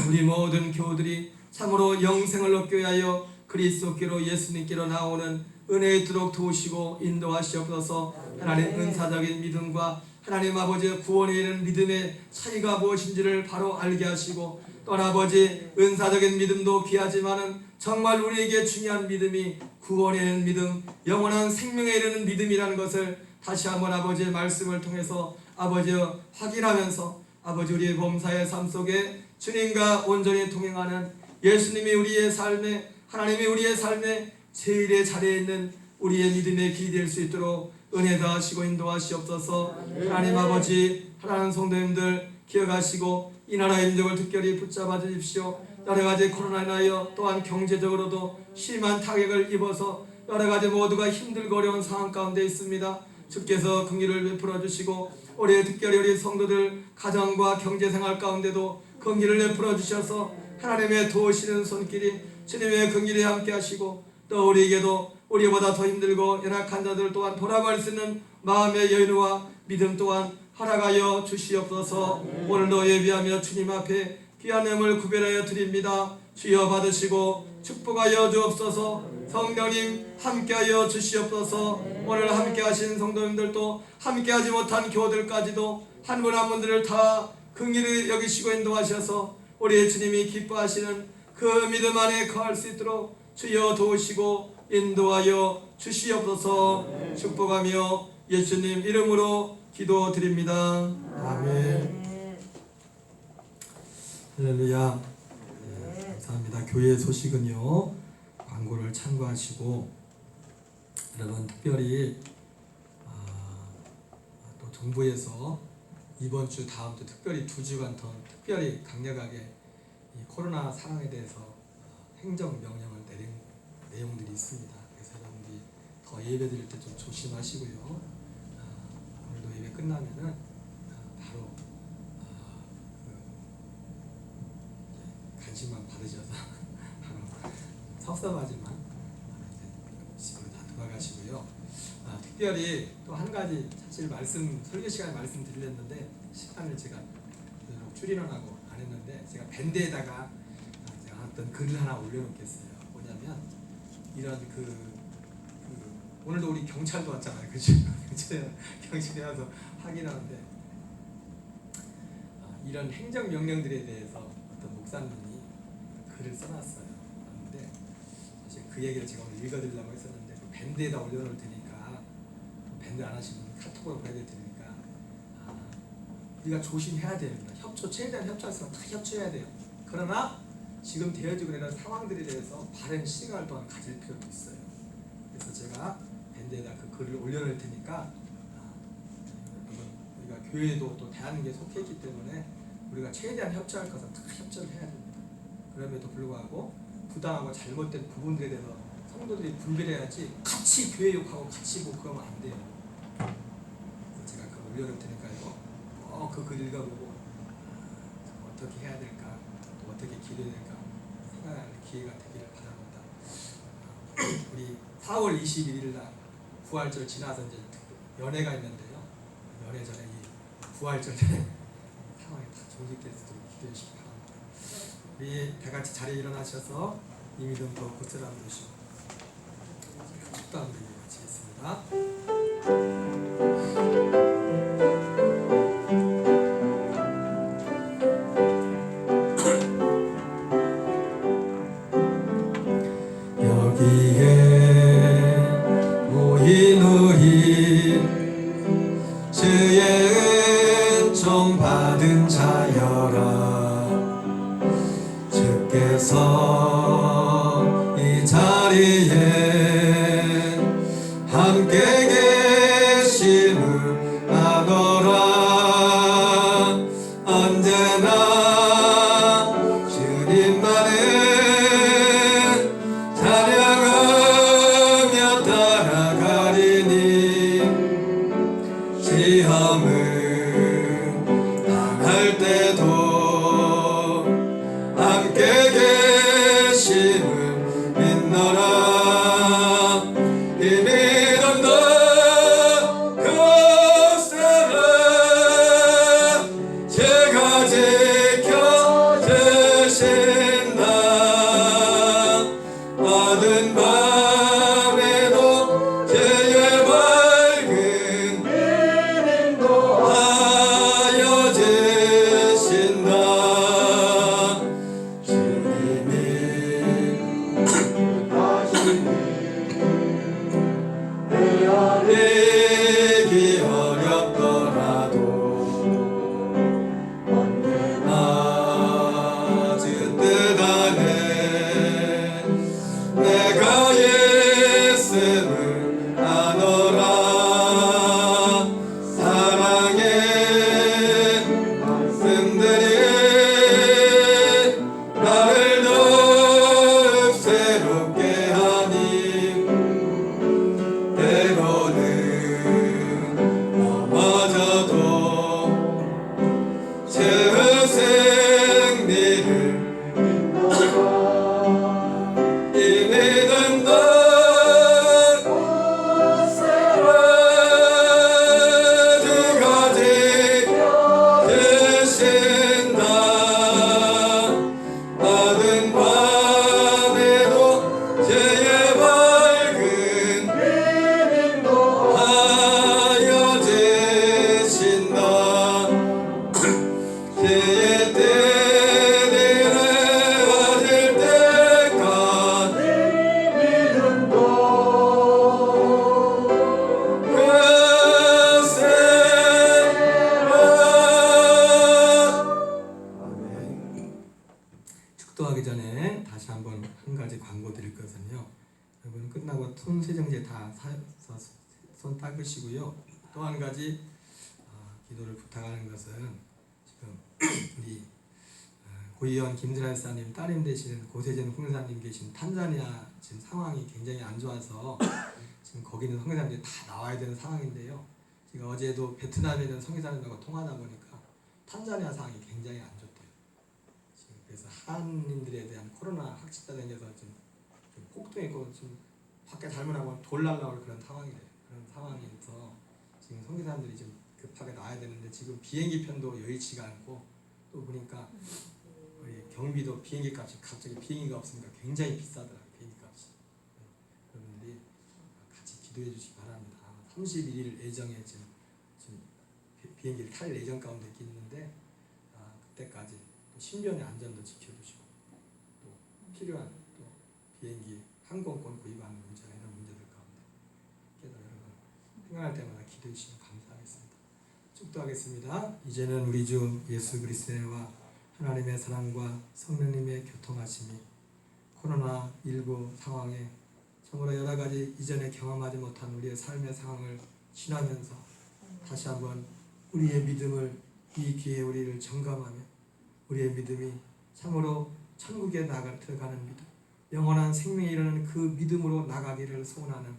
우리 모든 교우들이 참으로 영생을 얻기 위하여 그리스도께로 예수님께로 나오는 은혜 있도록 도우시고 인도하시옵소서. 하나님 은사적인 믿음과 하나님 아버지의 구원에 이르는 믿음의 차이가 무엇인지를 바로 알게 하시고 또 아버지 은사적인 믿음도 귀하지만은 정말 우리에게 중요한 믿음이 구원에 이르는 믿음, 영원한 생명에 이르는 믿음이라는 것을 다시 한번 아버지의 말씀을 통해서 아버지 확인하면서 아버지 우리의 범사의 삶 속에 주님과 온전히 동행하는 예수님이 우리의 삶에 하나님이 우리의 삶에 제일의 자리에 있는 우리의 믿음의 길이 될 수 있도록 은혜 더하시고 인도하시옵소서. 하나님 아버지 하나님 성도님들 기억하시고 이 나라의 민족을 특별히 붙잡아 주십시오. 여러 가지 코로나 인하여 또한 경제적으로도 심한 타격을 입어서 여러 가지 모두가 힘들고 어려운 상황 가운데 있습니다. 주께서 긍휼을 베풀어 주시고 올해 특별히 우리 성도들 가정과 경제생활 가운데도 긍휼을 베풀어 주셔서 하나님의 도우시는 손길이 주님의 긍휼이 함께 하시고 또 우리에게도 우리보다 더 힘들고 연약한 자들 또한 돌아갈 수 있는 마음의 여유와 믿음 또한 허락하여 주시옵소서. 오늘도 예비하며 주님 앞에 귀한 예물 구별하여 드립니다. 주여 받으시고 축복하여 주옵소서. 성령님 함께하여 주시옵소서. 오늘 함께하신 성도님들도 함께하지 못한 교우들까지도 한 분 한 분들을 다 긍휼히 여기시고 인도하셔서 우리 주님이 기뻐하시는 그 믿음 안에 거할 수 있도록 주여 도우시고 인도하여 주시옵소서. 축복하며 예수님 이름으로 기도드립니다. 아멘. 할렐루야. 네, 감사합니다. 교회 소식은요 광고를 참고하시고 여러분 특별히 또 정부에서 이번 주 다음 주 특별히 2주간 더 특별히 강력하게 이 코로나 상황에 대해서 행정명령을 내린 내용들이 있습니다. 그래서 여러분들이 더 예배 드릴 때 좀 조심하시고요. 오늘도 예배 끝나면은 바로 간식만 받으셔서 섭섭하지만 집으로 다 돌아가시고요. 특별히 또 한 가지 사실 설교 시간에 말씀드리려는데 시간을 제가 줄이려고 안 했는데 제가 밴드에다가 제가 어떤 글을 하나 올려놓겠어요. 뭐냐면 이런 오늘도 우리 경찰도 왔잖아요, 그죠? 경찰에 와서 확인하는데 이런 행정 명령들에 대해서 어떤 목사님이 글을 써놨어요. 그런데 사실 그 얘기를 제가 오늘 읽어드리려고 했었는데 그 밴드에다 올려놓을 테니까 밴드 안 하시는 분 카톡으로 보내드릴 테니까 우리가 조심해야 됩니다. 최대한 협조할 수 있으면 다 협조해야 돼요. 그러나 지금 되어지고 있는 상황들에 대해서 바른 시각을 또한 가질 필요도 있어요. 그래서 제가 밴드에다 그 글을 올려놓을 테니까 우리가 교회도 또 대한민국에 속해 있기 때문에 우리가 최대한 협조할 것은 다 협조를 해야 됩니다. 그럼에도 불구하고 부당하고 잘못된 부분들에 대해서 성도들이 분별해야지 같이 교회 욕하고 같이 뭐 그러면 안 돼요. 그래서 제가 그걸 올려놓을 테니까요. 그 글 읽어보고 어떻게 해야 될까, 또 어떻게 기도해야 될까 생각할 기회가 되기를 바랍니다. 우리 4월 21일 날 부활절 지나서 이제 연회가 있는데요. 연회 전에 이 부활절 전에 상황이 다 종식될 수 있도록 기도해 주시기 바랍니다. 우리 다 같이 자리에 일어나셔서 이 믿음도 고쳐라 부르시고 축도하는 기도 마치겠습니다. 모인 우리 주의 은총 받은 자여라. 주께서 이 자리에 함께 계심을 아노라. 언제나 주님만을 찬양하며 따라가리니 시험을 당할 때도 함께 계심을 믿노라. 이 믿음도 굳세라. 제가 지켜주신다. 어두운 밤에도 주의 밝은 빛도 하여 주신다. 주님이 되기 어렵더라도 언제나 주 뜻 안에 내가 예수를 아노라. 사랑의 말씀들이 나를 더욱 새롭게 하니 때로는 넘어져도 제 승리를 이 믿음도 주가 지켜주신다. 어두운 밤에도 주의 밝은 빛도 하여 주신다. 주의 뜻을 이루어질 때까지 믿음도 굳세라. 축도하기 전에 다시 한번 한 가지 광고 드릴 것은요. 여러분 끝나고 손 세정제 다 사서 손 닦으시고요. 또 한 가지 기도를 부탁하는 것은 지금 우리 고위원 김진환 사님 따님 되시는 고세진 홍사님 계신 탄자니아 지금 상황이 굉장히 안 좋아서 지금 거기 있는 성교사님들이 다 나와야 되는 상황인데요. 제가 어제도 베트남에 있는 성교사님하고 통화하다 보니까 탄자니아 상황이 굉장히 안 좋대요. 지금 그래서 한인들에 대한 코로나 확진자 생겨서 좀 폭도 있고 좀 밖에 잘못하면 돌 날라올 그런 상황이래요. 그런 상황에서 지금 성교사님들이 좀 급하게 나와야 되는데 지금 비행기 편도 여의치가 않고 또 보니까 우리 경비도 비행기 값이 갑자기 비행기가 없으니까 굉장히 비싸더라고요. 비행기 값이. 여러분들이 같이 기도해 주시기 바랍니다. 31일 예정에 지금 비행기를 탈 예정 가운데 있는데 신변의 안전도 지켜주시고 또 필요한 또 비행기 항공권 구입하는 문제나 이런 문제들 가운데 깨달아 여러분 생각할 때마다 기도해 주시면 감사하겠습니다. 축도하겠습니다. 이제는 우리 주 예수 그리스도와 하나님의 사랑과 성령님의 교통하심이 코로나19 상황에 정말 여러 가지 이전에 경험하지 못한 우리의 삶의 상황을 지나면서 다시 한번 우리의 믿음을 이 기회에 우리를 점검하며 우리의 믿음이 참으로 천국에 들어가는 믿음, 영원한 생명에 이르는 그 믿음으로 나가기를 소원하는,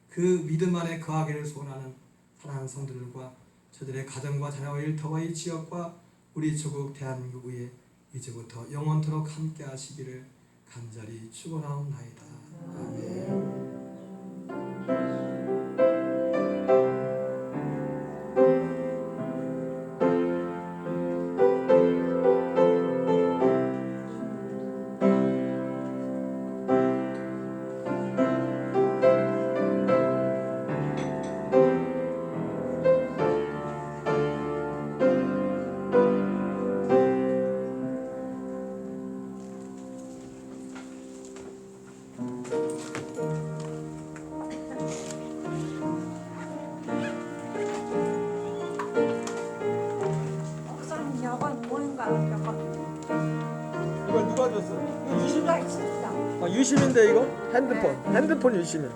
그 믿음 안에 거하기를 소원하는 사랑하는 성도들과 저들의 가정과 자녀와 일터와 이 지역과 우리 조국 대한민국 위에 이제부터 영원토록 함께 하시기를 간절히 축원하옵나이다. 아멘. 목사님 여관 뭐인가요? 여관 이거 누가 줬어? 유시가 있습니다. 유심인데 이거? 핸드폰 유심인.